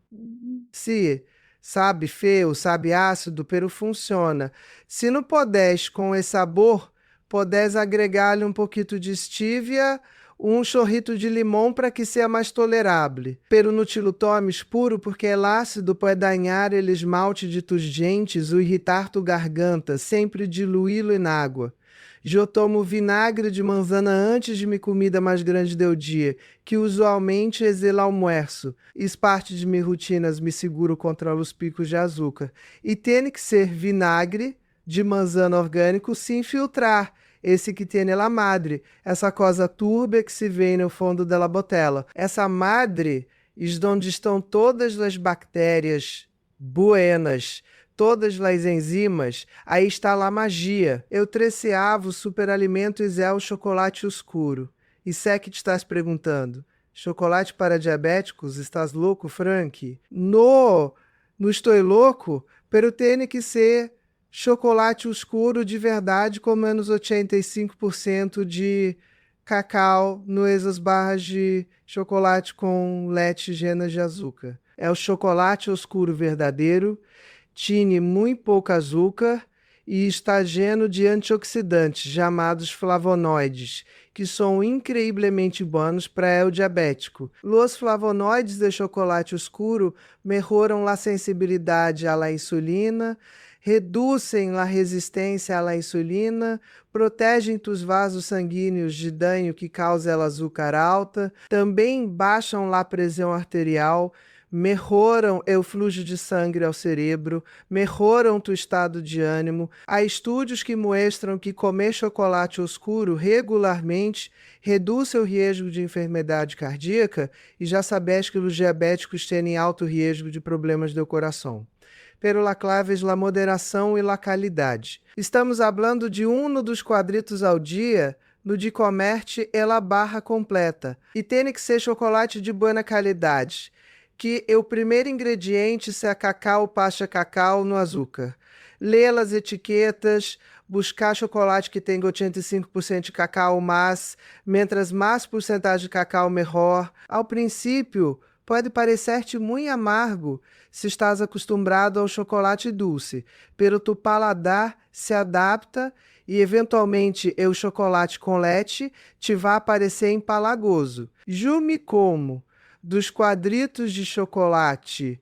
Se sabe feio, sabe ácido, pero funciona. Se não podes com esse sabor, podes agregar-lhe um pouquinho de stevia, um chorrito de limão para que seja mais tolerável. Pero no te lo tomes puro porque el ácido pode danhar el esmalte de tus dentes ou irritar tu garganta, sempre diluí-lo em água. Eu tomo vinagre de manzana antes de minha comida mais grande do dia, que usualmente é el almuerzo. Isso parte de minhas rotinas me seguro contra os picos de açúcar. E tem que ser vinagre de manzana orgânico sem filtrar, esse que tem la madre, essa coisa turba que se vê no fundo da botella. Essa madre é onde estão todas as bactérias buenas, todas as enzimas, aí está lá a magia. Eu treceavo superalimentos é o chocolate escuro. E sé que te estás perguntando, chocolate para diabéticos? Estás louco, Frank? Não estou louco, pero tem que ser chocolate escuro de verdade com menos 85% de cacau nessas barras de chocolate com leite llenas de açúcar. É o chocolate escuro verdadeiro, tiene muito pouco açúcar e está lleno de antioxidantes, chamados flavonoides, que são incrivelmente bons para o diabético. Os flavonoides de chocolate escuro melhoram a sensibilidade à insulina, reduzem a resistência à insulina, protegem os vasos sanguíneos de dano que causa o açúcar alta, também baixam a pressão arterial, melhoram o fluxo de sangue ao cérebro, melhoram o estado de ânimo. Há estudos que mostram que comer chocolate escuro regularmente reduz o risco de enfermidade cardíaca e já sabes que os diabéticos têm alto risco de problemas do coração. Pero la clave es la moderação e la qualidade. Estamos hablando de dos quadritos ao dia, no de comerte ela barra completa. E tem que ser chocolate de boa qualidade, que o primeiro ingrediente seja cacau, pasta cacau no açúcar. Ler as etiquetas, buscar chocolate que tenha 85% de cacau, mas, mientras mais porcentagem de cacau, melhor. Ao princípio, pode parecer-te muito amargo se estás acostumado ao chocolate doce, pero tu paladar se adapta e eventualmente o chocolate com leite te vai parecer empalagoso. Eu me como dos quadritos de chocolate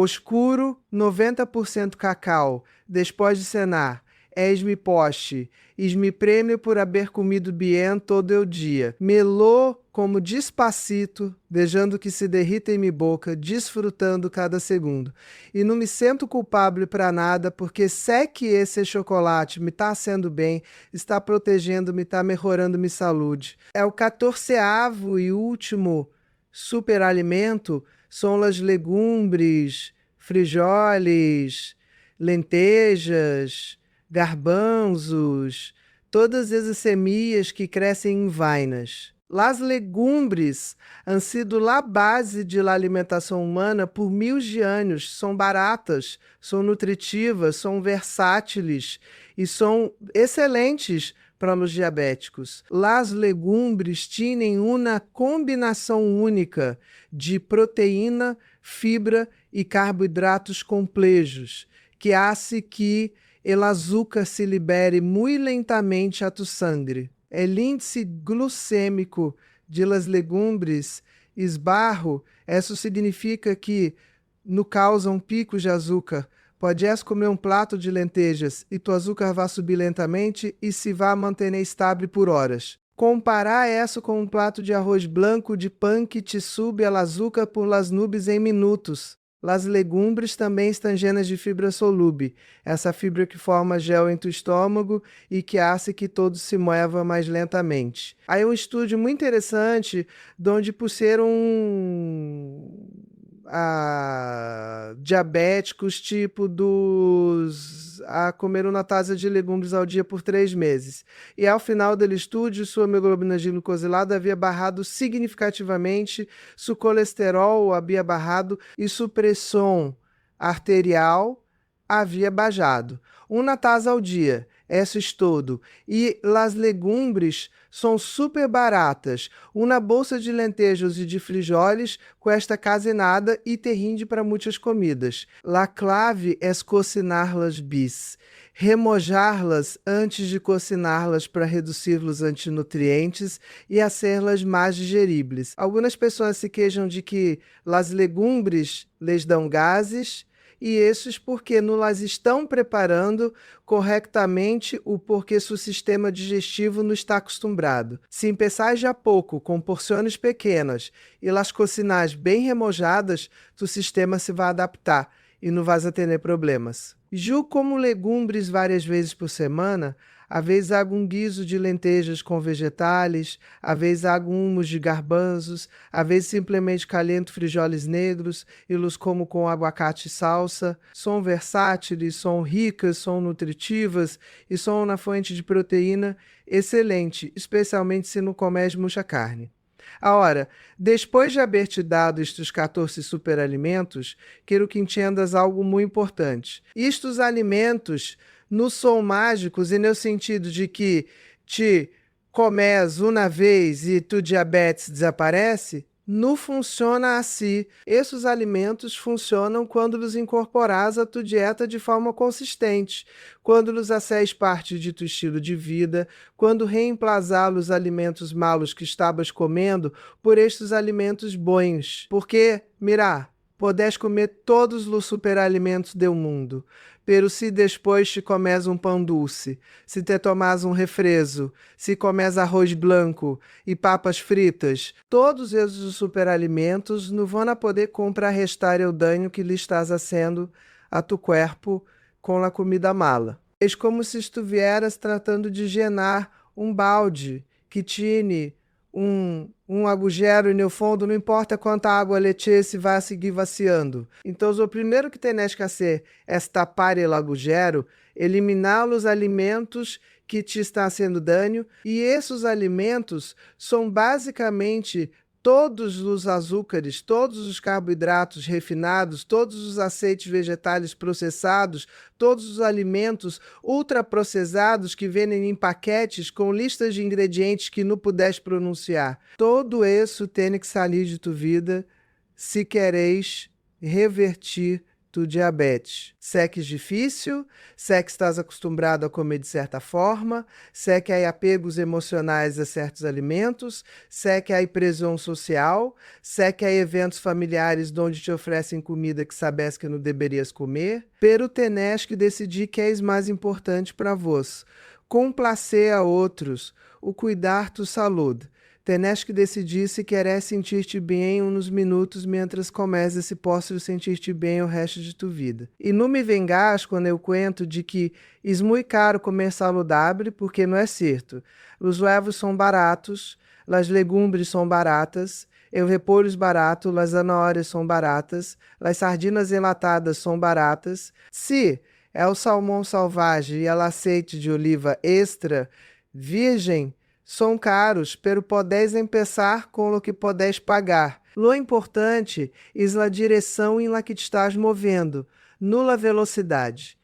escuro, 90% cacau, depois de cenar. És-me poste, es-me prêmio por haver comido bien todo o dia. Melô como despacito, deixando que se derrita em minha boca, desfrutando cada segundo. E não me sinto culpável para nada, porque sei que esse chocolate me está sendo bem, está protegendo-me, está melhorando minha saúde. É o 14º e último superalimento, são as legumbres frijoles, lentejas, garbanzos, todas essas semillas que crescem em vainas. Las legumbres han sido la base de la alimentação humana por mil de anos. São baratas, são nutritivas, são versáteis e são excelentes para os diabéticos. Las legumbres têm uma combinação única de proteína, fibra e carboidratos complejos, que hace que o açúcar se libere muito lentamente a tu sangre. El índice glucêmico de las legumbres esbarro, isso significa que não causam picos de açúcar. Podes comer um prato de lentejas e tu açúcar vai subir lentamente e se vai manter estável por horas. Comparar isso com um prato de arroz branco de pão que te sube o açúcar por las nubes em minutos. Las legumbres também estão llenas de fibra solúvel, essa fibra que forma gel em tu estômago e que hace que todo se mova mais lentamente. Aí um estudo muito interessante, onde puseram diabéticos tipo a comer uma taça de legumes ao dia por 3 meses. E ao final do estudo, sua hemoglobina glicosilada havia barrado significativamente, seu colesterol havia barrado e sua pressão arterial havia baixado. Uma taça ao dia, isso é todo. E as legumbres são super baratas. Uma bolsa de lentejas e de frijoles custa quase nada e te rinde para muitas comidas. La clave é cocinar-las bis. Remojar-las antes de cociná-las para reduzir os antinutrientes e hacerlas mais digeríveis. Algumas pessoas se queixam de que as legumbres lhes dão gases, e esses porque não las estão preparando corretamente o porquê seu sistema digestivo não está acostumado. Se empezar já pouco, com porções pequenas, e las cocinas bem remojadas, tu sistema se vai adaptar e não vais ter problemas. Ju como legumbres várias vezes por semana, às vezes hago um guiso de lentejas com vegetais, às vezes hago hummus de garbanzos, às vezes simplesmente caliento frijoles negros e los como com aguacate e salsa. São versáteis, são ricas, são nutritivas e são uma fonte de proteína excelente, especialmente se não comes muita carne. Agora, depois de haver te dado estes 14 superalimentos, quero que entendas algo muito importante. Estes alimentos não são mágicos e no sentido de que te comes uma vez e tu diabetes desaparece. Não funciona assim. Esses alimentos funcionam quando os incorporas à tua dieta de forma consistente, quando os acés parte de tu estilo de vida, quando reemplazar os alimentos malos que estavas comendo por estes alimentos bons. Porque, mira, podes comer todos os superalimentos do mundo, pero se depois te comes um pão doce, se te tomas um refresco, se comes arroz branco e papas fritas, todos esses superalimentos não vão poder contrarrestar o dano que lhe estás fazendo a tu corpo com a comida mala. É como se estuvieras tratando de llenar um balde que tinha um agujero no fundo, não importa quanta água leche, se vai seguir vaciando. Então, o primeiro que tens que fazer é tapar o agujero, eliminar os alimentos que te estão sendo dano, e esses alimentos são basicamente todos os açúcares, todos os carboidratos refinados, todos os aceites vegetais processados, todos os alimentos ultraprocessados que vêm em paquetes com listas de ingredientes que não puderes pronunciar. Todo isso tem que sair de tua vida se quereis revertir tu diabetes. Se é que é difícil, se é que estás acostumado a comer de certa forma, se é que há apegos emocionais a certos alimentos, se é que há pressão social, se é que há eventos familiares onde te oferecem comida que sabes que não deverias comer, pero tenés que decidir que é mais importante para vós. Complacer a outros, o cuidar tu saúde. Tenés que decidir se queres sentir-te bem uns minutos mientras comes esse postre sentir-te bem o resto de tua vida. E não me vengas quando eu conto de que é muito caro comer saudável, porque não é certo. Os ovos são baratos, As legumbres são baratas, os repolhos baratos, as zanahorias são baratas, as sardinas enlatadas são baratas. Se é o salmão selvagem e o azeite de oliva extra virgem, são caros, pero podés empezar com o que podés pagar. Lo importante é a direção em la que te estás movendo, nula velocidade.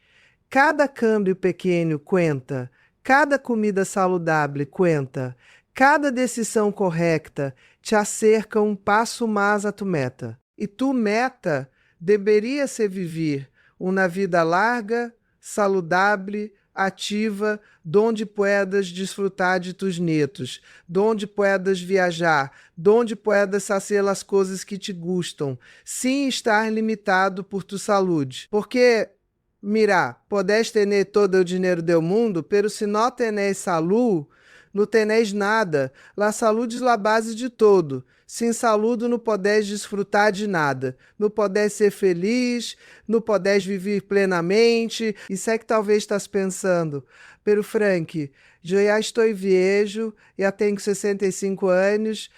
Cada câmbio pequeno conta, cada comida saudável conta, cada decisão correta te acerca um passo mais a tu meta. E tu meta deveria ser viver uma vida larga, saudável, ativa, donde puedas desfrutar de tus netos, donde puedas viajar, donde puedas fazer as coisas que te gustam, sem estar limitado por tu saúde. Porque, mira, podés tener todo o dinheiro do mundo, pero se não tenés saúde, não tenés nada. La saúde é a base de todo. Sem saúde não podés desfrutar de nada. Não podés ser feliz, não podés viver plenamente. Isso é que talvez estás pensando. Pero Frank, eu já estou viejo, já tenho 65 anos,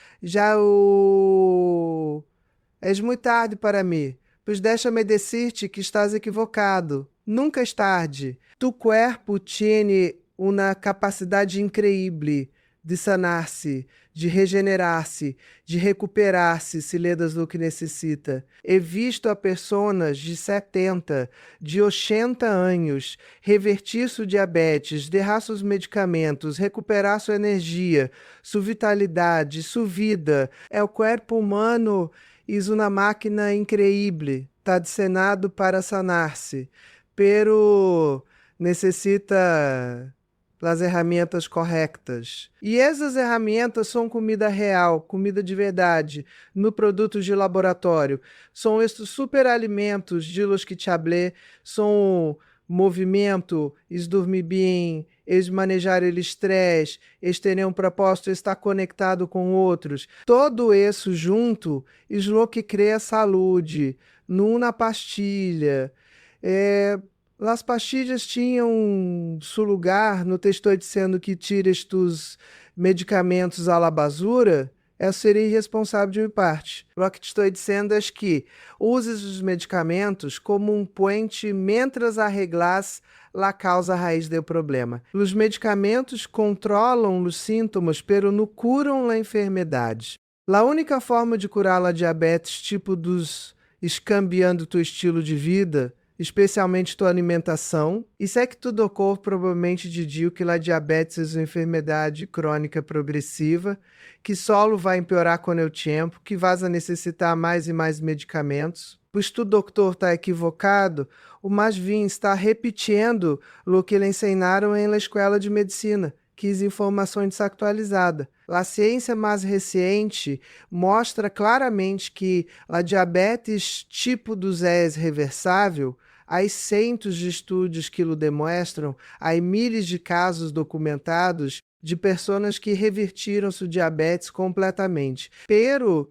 És muito tarde para mim. Pois deixa-me dizer-te que estás equivocado. Nunca é tarde. Tu corpo tiene uma capacidade increíble de sanar-se, de regenerar-se, de recuperar-se se ledas do que necessita. He visto a pessoas de 70, de 80 anos revertir sua diabetes, derrar seus medicamentos, recuperar sua energia, sua vitalidade, sua vida. O corpo humano é uma máquina increíble, está desenhado para sanar-se, pero necessita as ferramentas corretas. E essas ferramentas são comida real, comida de verdade, no produtos de laboratório. São estes superalimentos de los que te hablé, são movimento, dormir bem, manejar o estresse, terem um propósito, estar conectado com outros. Todo isso junto é o que cria saúde, numa pastilha. As pastilhas tinham seu lugar, não te estou dizendo que tires tus medicamentos à la basura, eu seria irresponsável de minha parte. O que te estou dizendo é que uses os medicamentos como um puente mientras arreglas a causa raiz do problema. Os medicamentos controlam os sintomas, pero não curam a enfermidade. A única forma de curar a diabetes, tipo dos escambiando teu estilo de vida, especialmente tua alimentação. Isso é que tu docor provavelmente didio que a diabetes é uma enfermidade crônica progressiva, que solo vai empeorar com o tempo, que vas a necessitar mais e mais medicamentos. Pois tu, doutor, está equivocado, o mais vim está repetindo o que lhe ensinaram em la escola de medicina, que é informação desatualizada. A ciência mais recente mostra claramente que a diabetes tipo 2 é reversável. Há centos de estudos que o demonstram, há milhares de casos documentados de pessoas que revertiram sua diabetes completamente. Pero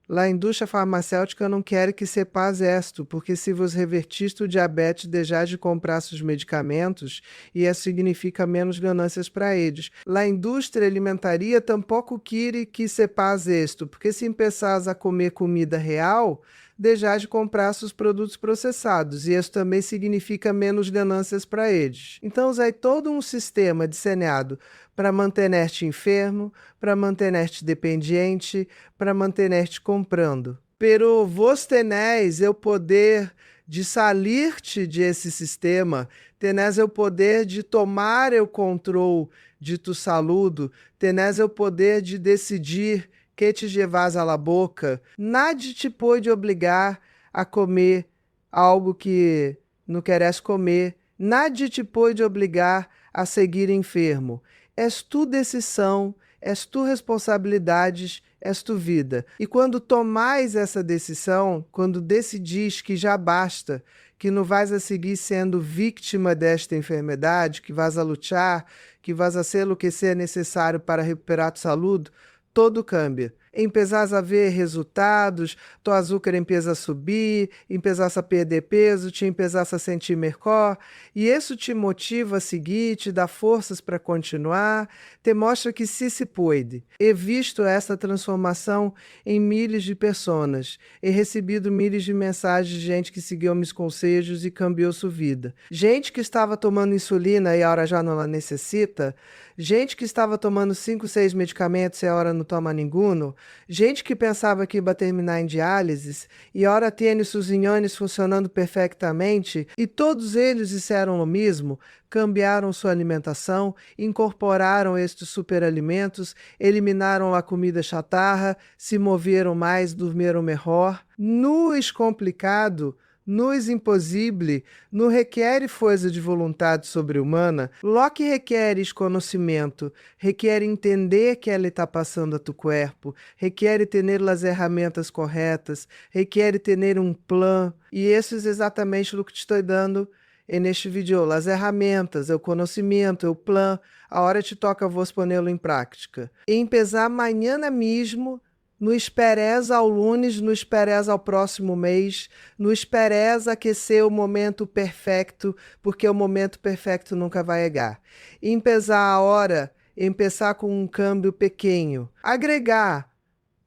a indústria farmacêutica não quer que sepas isto, porque se vos revertiste o diabetes, deixar de comprar seus medicamentos, e isso significa menos ganâncias para eles. A indústria alimentaria tampouco quer que sepas isto, porque se empeças a comer comida real, deixar de comprar seus produtos processados, e isso também significa menos ganâncias para eles. Então, usai todo um sistema desenhado para manter-te enfermo, para manter-te dependente, para manter-te comprando. Pero vos tenéis o poder de salir-te desse sistema, tenés o poder de tomar o controle de tu saúde, tenés o poder de decidir que te llevas à la boca. Nada te pode obrigar a comer algo que não queres comer. Nada te pode obrigar a seguir enfermo. És tu decisão, és tu responsabilidades, és tu vida. E quando tomais essa decisão, quando decidis que já basta, que não vais a seguir sendo vítima desta enfermidade, que vais a lutar, que vais a ser o que seja necessário para recuperar tua saúde, todo cambia. empezares a ver resultados, teu açúcar empieza a subir, empezasse a perder peso, te empezasse a sentir melhor, e isso te motiva a seguir, te dá forças para continuar, te mostra que se pode. He visto essa transformação em milhares de pessoas, he recebido milhares de mensagens de gente que seguiu meus conselhos e cambiou sua vida. Gente que estava tomando insulina e agora já não a necessita, gente que estava tomando 5, 6 medicamentos e agora não toma nenhum, gente que pensava que ia terminar em diálise e agora tem seus rinhões funcionando perfeitamente, e todos eles disseram o mesmo, cambiaram sua alimentação, incorporaram estes superalimentos, eliminaram a comida chatarra, se moveram mais, dormiram melhor. Nos complicado, nos impossível, não requer força de vontade sobre-humana, lo que requer conhecimento, requer entender que ela está passando a tu corpo, requer ter as ferramentas corretas, requer ter um plano, e isso é exatamente o que te estou dando neste vídeo, as ferramentas, o conhecimento, o plano, a hora te toca vos pô-lo em prática. E empezar amanhã mesmo, no esperes ao lunes, no esperes ao próximo mês, no esperes aquecer o momento perfeito, porque o momento perfeito nunca vai chegar. E empezar a hora, empezar com um câmbio pequeno, agregar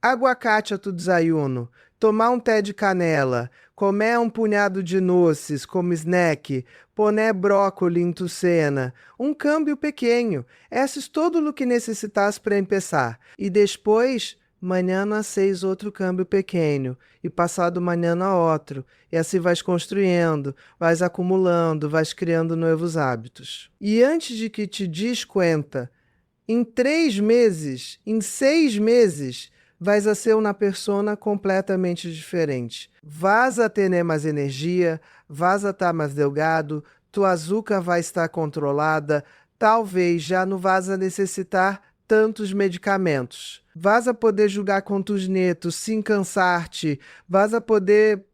aguacate a tu desayuno, tomar um té de canela, comer um punhado de doces como snack, poner brócolis em tu cena, um câmbio pequeno. Esse é todo o que necessitas para começar. E depois, manhã às 6 outro câmbio pequeno, e passado manhã a outro, e assim vais construindo, vais acumulando, vais criando novos hábitos. E antes de que te des conta, em 3 meses, em 6 meses, vais a ser uma persona completamente diferente. Vas a ter mais energia, vas a estar mais delgado, tua açúcar vai estar controlada, talvez já não vas a necessitar tantos medicamentos. Vas a poder jogar com tus netos sem cansar-te, vas a poder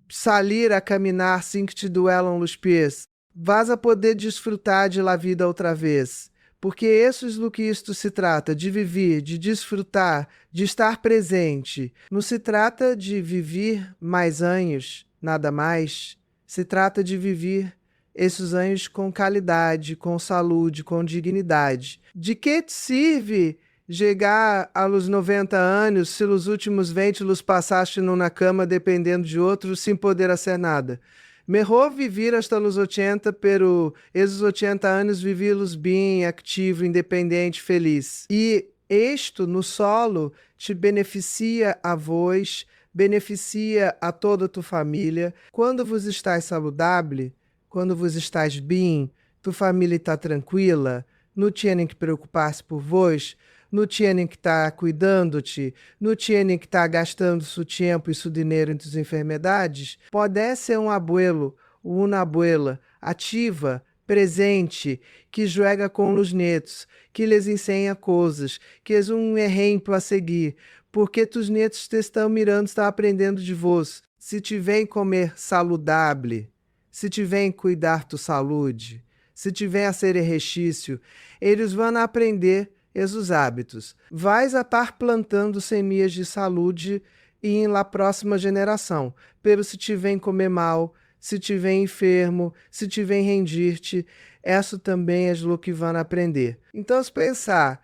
sair a caminhar sem que te duelam os pés, vas a poder desfrutar de la vida outra vez. Porque isso é do que isto se trata, de viver, de desfrutar, de estar presente. Não se trata de viver mais anos, nada mais. Se trata de viver esses anos com qualidade, com saúde, com dignidade. De que te serve chegar aos 90 anos se os últimos 20 los passaste na cama dependendo de outros sem poder fazer nada? Melhor viver hasta os 80, pero esses 80 anos vivi-los bem, ativo, independente, feliz. E isto no solo te beneficia a vós, beneficia a toda a tua família. Quando vos estás saudável, quando vos estás bem, tua família está tranquila, não tinha que preocupar-se por vós, não tinha que estar cuidando-te, não tinha que estar gastando seu tempo e seu dinheiro em tuas enfermidades, pode ser um abuelo ou uma abuela ativa, presente, que joga com os netos, que lhes ensina coisas, que é um exemplo a seguir, porque tus netos te estão mirando, estão aprendendo de vós. Se tiverem comer saudável, se tiverem cuidar tua saúde, se tiver a ser exercício, eles vão aprender esses hábitos. Vais a estar plantando semilhas de saúde e em la próxima geração. Pero se tiver comer mal, se tiver enfermo, se tiver rendir-te, isso também é o que vão aprender. Então, se pensar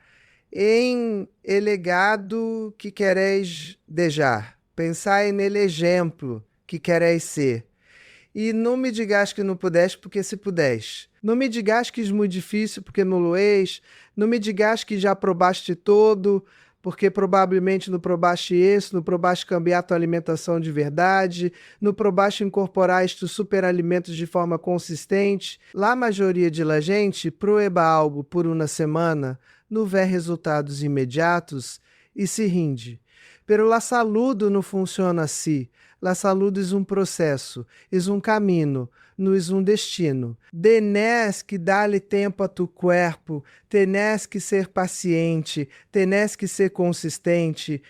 em el legado que quereis deixar, pensar em el exemplo que quereis ser. E não me digas que não pudeste, porque se pudeste. Não me digas que é muito difícil, porque não lo és. Não me digas que já probaste todo, porque provavelmente não probaste isso, não probaste cambiar tua alimentação de verdade, não probaste incorporar estes superalimentos de forma consistente. Lá a maioria de la gente proeba algo por uma semana, não vê resultados imediatos e se rinde. Pero la saúde não funciona assim. La saúde é um processo, é um caminho, não é um destino. Tenés que dar-lhe tempo a tu corpo, tenés que ser paciente, tenés que ser consistente.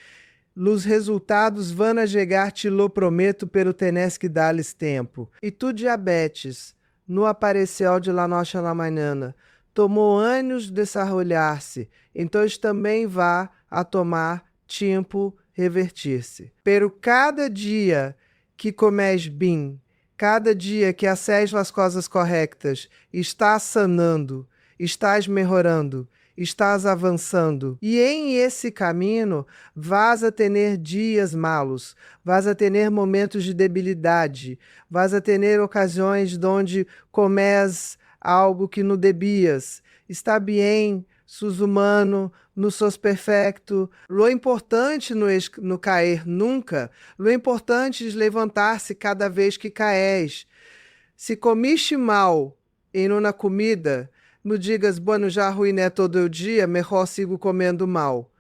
Os resultados vão a chegar, te lo prometo, pero tenés que dar-lhes tempo. E tu diabetes, no apareceu de la noche a la mañana, tomou anos de desarrollar-se, então também vá a tomar tempo revertir-se. Pero cada dia que comes bem, cada dia que haces as coisas corretas, estás sanando, estás melhorando, estás avançando. E em esse caminho vas a ter dias malos, vas a ter momentos de debilidade, vas a ter ocasiões onde comes algo que não devias. Está bem, sus humano, não sos perfecto. Lo importante no cair nunca, lo importante é levantar-se cada vez que caes. Se comiste mal em uma comida, não digas, bueno, já arruiné todo o dia, melhor sigo comendo mal.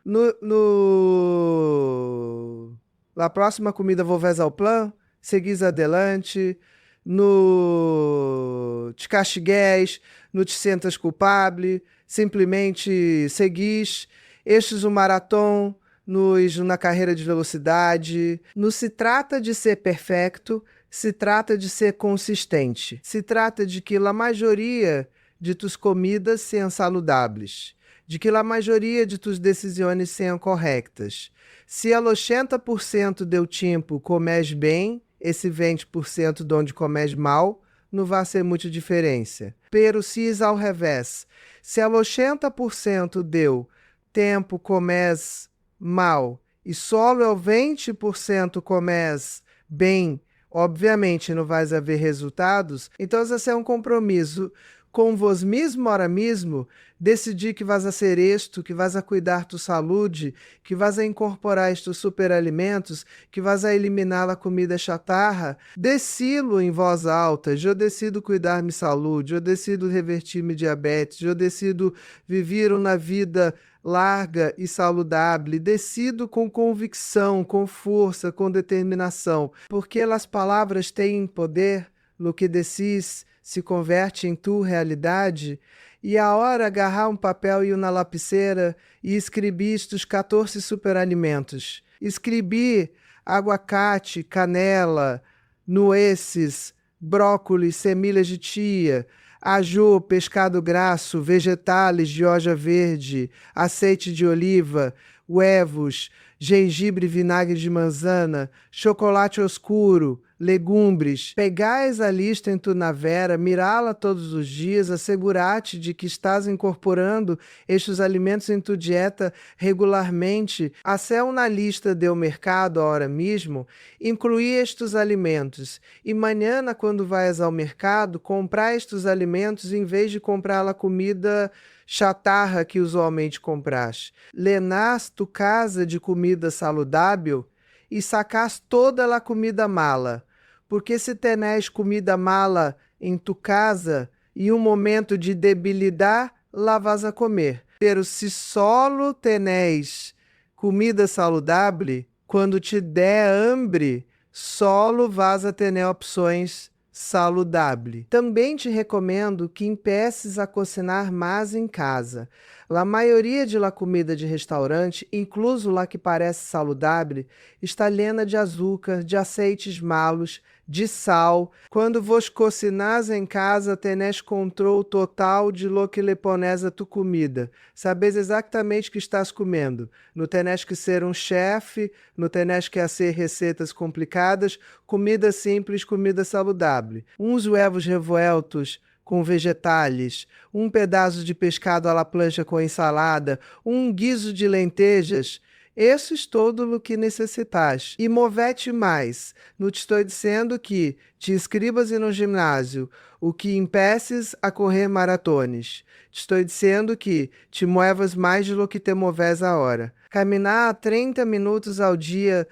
La próxima comida volves ao plan, seguis adelante, no te castigues, no te sentas culpable, simplesmente seguis, estes um maratón, na carreira de velocidade. Não se trata de ser perfeito, se trata de ser consistente. Se trata de que a maioria de tus comidas sejam saludáveis, de que a maioria de tus decisões sejam corretas. Se a 80% do tempo comes bem, esse 20% de onde comes mal, não vai ser muita diferença. Pero se ao revés, se a 80% do tempo comes mal e só o 20% comes bem, obviamente não vai haver resultados. Então esse é um compromisso com vos mesmo, ora mesmo, decidir que vas a ser isto, que vas a cuidar tu saúde, que vas a incorporar estes superalimentos, que vas a eliminar a comida chatarra. Decilo em voz alta, eu decido cuidar minha saúde, eu decido revertir minha diabetes, eu decido viver uma vida larga e saudável, decido com convicção, com força, com determinação, porque as palavras têm poder, lo que decis se converte em tua realidade. E a hora agarrar um papel e uma lapiseira e escrevi estes 14 superalimentos. Escrevi aguacate, canela, nueces, brócolis, semilhas de chia, aju, pescado grasso, vegetais de hoja verde, azeite de oliva, huevos, gengibre e vinagre de manzana, chocolate oscuro, legumbres. Pegais a lista em tu navera, mirá-la todos os dias, assegurar-te de que estás incorporando estes alimentos em tu dieta regularmente. Acel na lista do mercado, agora mesmo, incluir estes alimentos. E manhã, quando vais ao mercado, comprar estes alimentos em vez de comprar a comida chatarra que usualmente compras. Lenás tu casa de comida saudável e sacás toda a comida mala. Porque se tenés comida mala em tu casa e um momento de debilidade, lá vas a comer. Pero se solo tenés comida saudável, quando te der hambre, solo vas a ter opções saudáveis. Também te recomendo que empeces a cocinar mais em casa. A maioria de la comida de restaurante, incluso la que parece saudável, está llena de açúcar, de aceites malos, de sal. Quando vos cocinás em casa, tenés controle total de lo que le pones a tu comida. Sabes exatamente o que estás comendo. Não tenés que ser um chefe, não tenés que fazer receitas complicadas, comida simples, comida saudável. Uns huevos revueltos com vegetais, um pedaço de pescado à la plancha com ensalada, um guiso de lentejas. Isso é todo o que necessitas. E movete mais. Não te estou dizendo que te inscrevas no ginásio, o que impeces a correr maratones. Te estou dizendo que te muevas mais do que te moves a hora. Caminhar 30 minutos ao dia,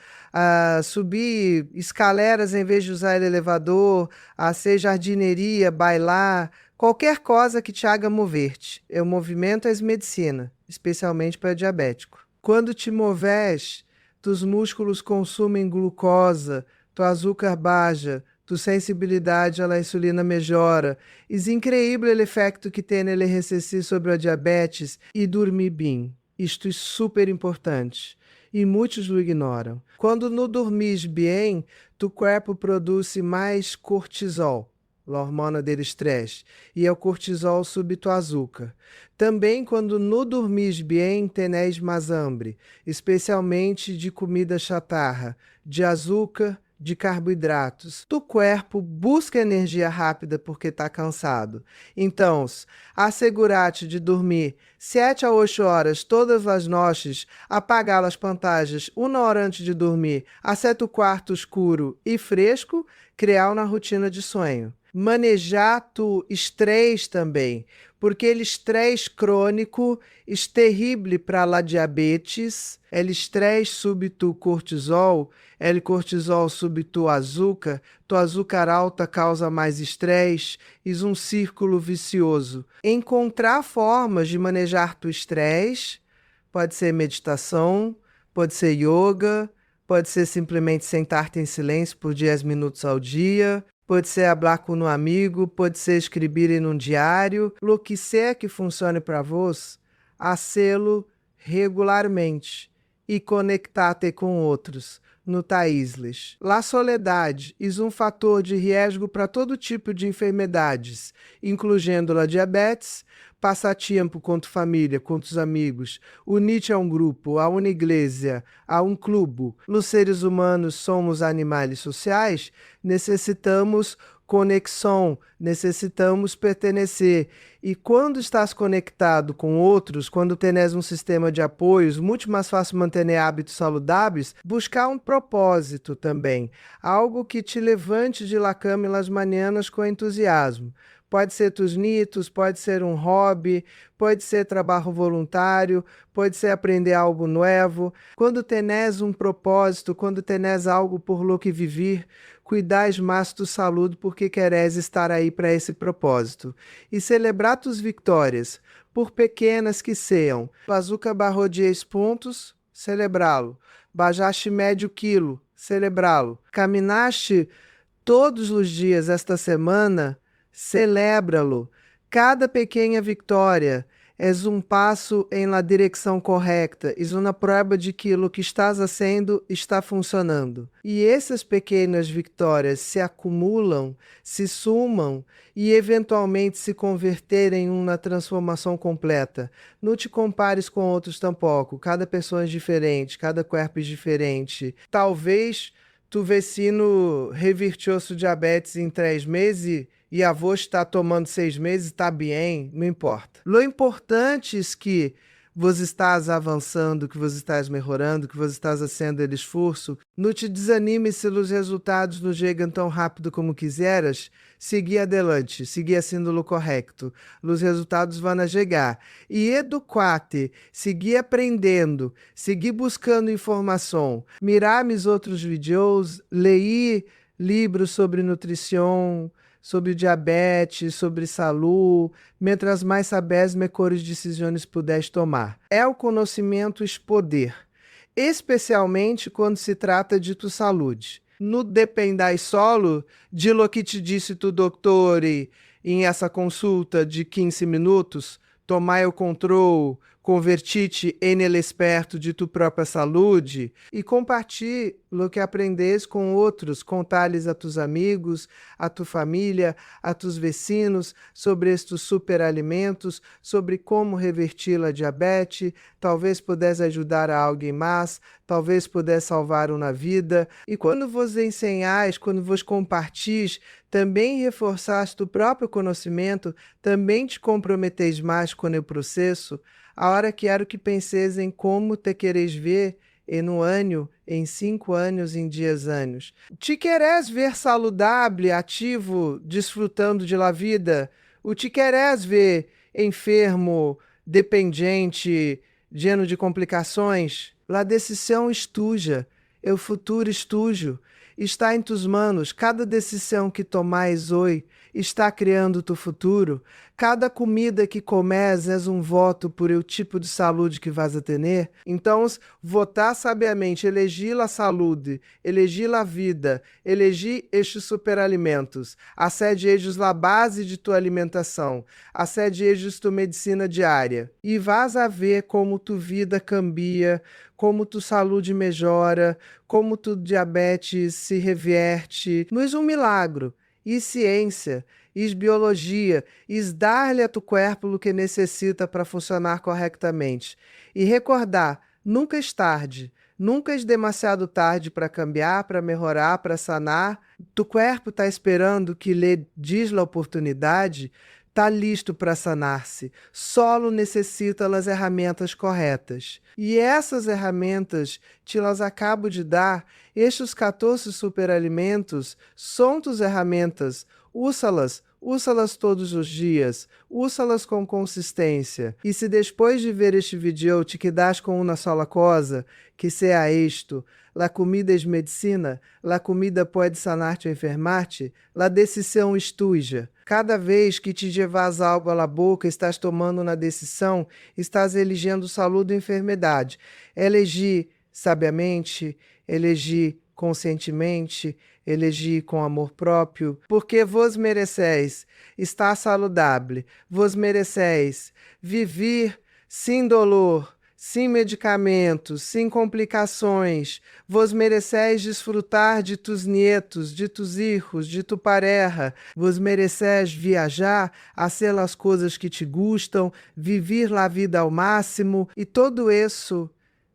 subir escaleras em vez de usar elevador, ser jardineria, bailar, qualquer coisa que te haga mover-te. O movimento é medicina, especialmente para diabético. Quando te moves, tus músculos consumem glucosa, tu açúcar baixa, tu sensibilidade à insulina melhora. É incrível o efeito que tem ele exercer sobre a diabetes e dormir bem. Isto é super importante e muitos o ignoram. Quando não dormis bem, tu corpo produz mais cortisol. a hormona do estresse, e é o cortisol súbito açúcar. Também quando no dormir bem tenés mais hambre, especialmente de comida chatarra, de açúcar, de carboidratos. Tu corpo busca energia rápida porque está cansado. Então, assegurar-te de dormir 7 a 8 horas todas as noites, apagar as pantagens 1 hora antes de dormir, acerta o quarto escuro e fresco, criar uma rotina de sonho. Manejar tu estresse também, porque ele estresse crônico é terrível para a diabetes, ele estresse súbito cortisol, ele cortisol súbito açúcar, tu açúcar alta causa mais estresse, isso um círculo vicioso. Encontrar formas de manejar tu estresse, pode ser meditação, pode ser yoga, pode ser simplesmente sentar-te em silêncio por 10 minutos ao dia, pode ser falar com um amigo, pode ser escrever em um diário, o que seja que funcione para vós, hacê-lo regularmente e conectar-te com outros no taísles. La soledade é um fator de risco para todo tipo de enfermidades, incluindo a diabetes, passar tempo com tua família, com os amigos, unir-te a um grupo, a uma igreja, a um clube. Os seres humanos somos animais sociais, necessitamos conexão, necessitamos pertencer. E quando estás conectado com outros, quando tens um sistema de apoios, muito mais fácil manter hábitos saudáveis, buscar um propósito também, algo que te levante de la cama las manhãs com entusiasmo. Pode ser tus nitos, pode ser um hobby, pode ser trabalho voluntário, pode ser aprender algo novo. Quando tenés um propósito, quando tenés algo por lo que viver, cuidais mais tu saúde porque queres estar aí para esse propósito. E celebrar tus vitórias, por pequenas que sejam. Bazuca barrou 10 pontos, celebrá-lo. Bajaste médio quilo, celebrá-lo. Caminaste todos os dias esta semana, celebra-lo. Cada pequena vitória é um passo em la direção correta, é uma prova de que o que estás fazendo está funcionando. E essas pequenas vitórias se acumulam, se somam e eventualmente se converterem em uma transformação completa. Não te compares com outros tampouco, cada pessoa é diferente, cada corpo é diferente. Talvez tu vecino revertiu sua diabetes em 3 meses e avô está tomando 6 meses, está bem, não importa. O importante é que você estás avançando, que você estás melhorando, que você estás fazendo o esforço. Não te desanime se os resultados não chegam tão rápido como quiseras. Seguir adelante, seguir sendo o correto. Os resultados vão chegar. E educar-te, seguir aprendendo, seguir buscando informação. Mirar meus outros vídeos, ler livros sobre nutrição, sobre diabetes, sobre saúde, mientras mais sabes, melhores decisões puderes tomar. É o conhecimento é poder, especialmente quando se trata de tua saúde. Não dependai solo de lo que te disse tu doutor em essa consulta de 15 minutos, tomai o controle, convertir-te em el experto de tu própria saúde e compartilhe o que aprendes com outros, contar-lhes a tus amigos, a tua família, a tus vecinos sobre estes superalimentos, sobre como revertir a diabetes, talvez pudesse ajudar a alguém mais, talvez pudesse salvar uma vida. E quando vos ensinais, quando vos compartis, também reforçaste o próprio conhecimento, também te comprometeis mais com o processo. A hora quero que penseis em como te quereis ver em 1 ano, em 5 anos, em 10 anos. Te queres ver saudável, ativo, desfrutando de la vida? Ou te queres ver enfermo, dependente, lleno de complicações? La decisão estuja, o futuro estujo. Está em tus manos, cada decisão que tomais hoje está criando tu futuro. Cada comida que comes é um voto por o tipo de saúde que vas a ter. Então, votar sabiamente, elegir a saúde, elegir a vida, elegir estes superalimentos, acede eles a base de tua alimentação, acede eles tua medicina diária. E vas a ver como tu vida cambia, como tu saúde melhora, como tu diabetes se reverte. Não é um milagre. e ciência, e biologia, e dar-lhe a tu corpo o que necessita para funcionar corretamente. E recordar, nunca é tarde, nunca é demasiado tarde para cambiar, para melhorar, para sanar. Tu corpo está esperando que lhe diz a oportunidade, está listo para sanar-se. Solo necessita das ferramentas corretas. E essas ferramentas te las acabo de dar. Estes 14 superalimentos são tus ferramentas. Úsa-las todos os dias, úsa-las com consistência. E se depois de ver este vídeo te quedas com uma sola coisa, que seja isto: la comida é medicina, la comida pode sanar-te ou enfermar-te, la decisão é tuya. Cada vez que te llevas algo à boca, estás tomando uma decisão, estás elegendo saúde ou enfermidade. Elegi sabiamente, elegi conscientemente, elegi com amor próprio, porque vos mereceis estar saudável, vos mereceis viver sem dolor, sem medicamentos, sem complicações, vos mereceis desfrutar de tus nietos, de tus hijos, de tu pareja, vos mereceis viajar, fazer as coisas que te gustam, viver a vida ao máximo, e todo isso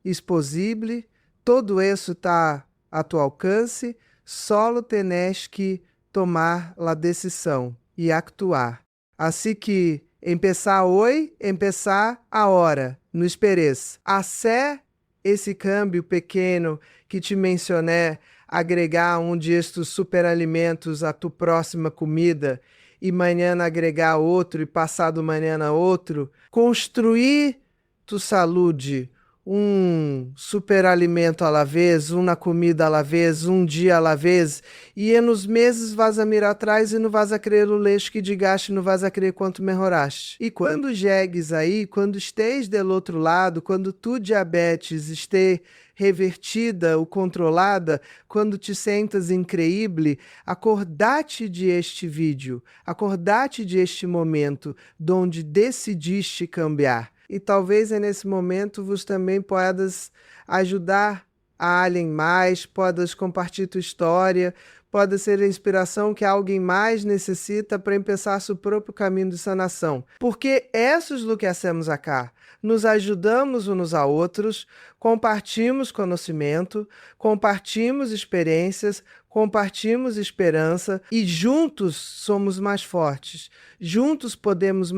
é possível, todo isso está a tu alcance, solo tenés que tomar a decisão e actuar. Assim que empezar hoje, empezar agora, não esperes. Até esse câmbio pequeno que te mencionei, agregar um destes superalimentos à tua próxima comida e amanhã agregar outro e passado manhã outro, construir tu saúde, um superalimento à la vez, uma comida à la vez, um dia à la vez, e nos meses vas a mirar atrás e não vas a crer o leixo que digaste, não vas a crer quanto melhoraste. E quando chegues aí, quando esteja do outro lado, quando tu diabetes esteja revertida ou controlada, quando te sentas increíble, acordate de este vídeo, acordate de este momento, onde decidiste cambiar. E talvez nesse momento vos também podas ajudar a alguém mais, podas compartilhar tua história, pode ser a inspiração que alguém mais necessita para começar seu próprio caminho de sanação. Porque esses do que hacemos acá, nos ajudamos uns a outros, compartilhamos conhecimento, compartilhamos experiências, compartilhamos esperança e juntos somos mais fortes. Juntos podemos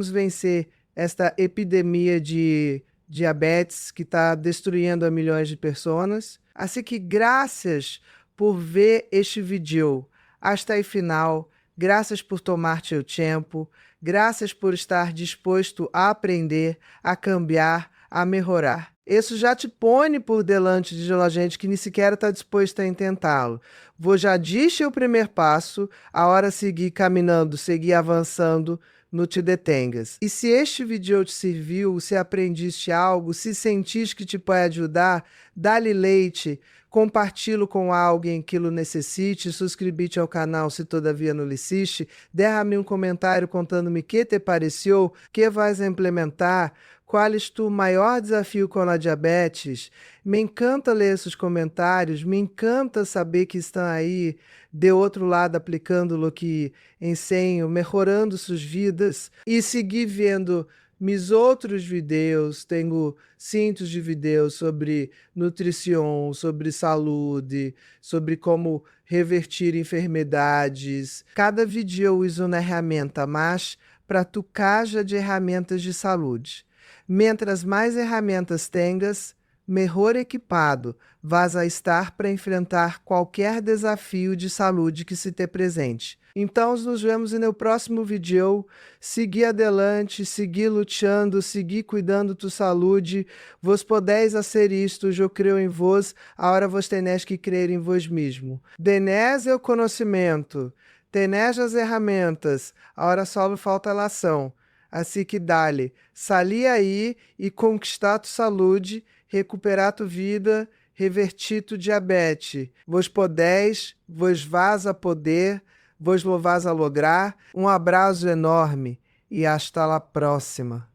vencer esta epidemia de diabetes que está destruindo a milhões de pessoas. Assim que graças por ver este vídeo até o final, graças por tomar teu tempo, graças por estar disposto a aprender, a cambiar, a melhorar. Isso já te põe por delante de gente que nem sequer está disposto a tentá-lo. Vou já disse o primeiro passo, a hora seguir caminhando, seguir avançando, não te detengas. E se este vídeo te serviu, se aprendiste algo, se sentiste que te pode ajudar, dá-lhe leite, compartilhe com alguém que o necessite, subscreve-te ao canal se todavia não lhe assiste, derrame um comentário contando-me o que te pareceu, que vais implementar, qual é o maior desafio com a diabetes. Me encanta ler esses comentários, me encanta saber que estão aí de outro lado aplicando o que ensino, melhorando suas vidas e seguir vendo meus outros vídeos. Tenho cintos de vídeos sobre nutrição, sobre saúde, sobre como revertir enfermidades. Cada vídeo usa uma ferramenta mais para tu caja de ferramentas de saúde. Mientras mais ferramentas tenhas, melhor equipado vas a estar para enfrentar qualquer desafio de saúde que se te presente. Então, nos vemos no próximo vídeo. Seguir adelante, seguir lutando, seguir cuidando da saúde. Vos podeis fazer isto, eu creio em vós, agora vos tenéis que crer em vós mesmo. Denés é o conhecimento, tenés as ferramentas, agora só falta a ação. Assim que dá-lhe, salir aí e conquistar tua saúde, recuperar tua vida, revertir tu diabetes. Vos podeis, vos vás a poder, vos lo vás a lograr. Um abraço enorme e hasta la próxima.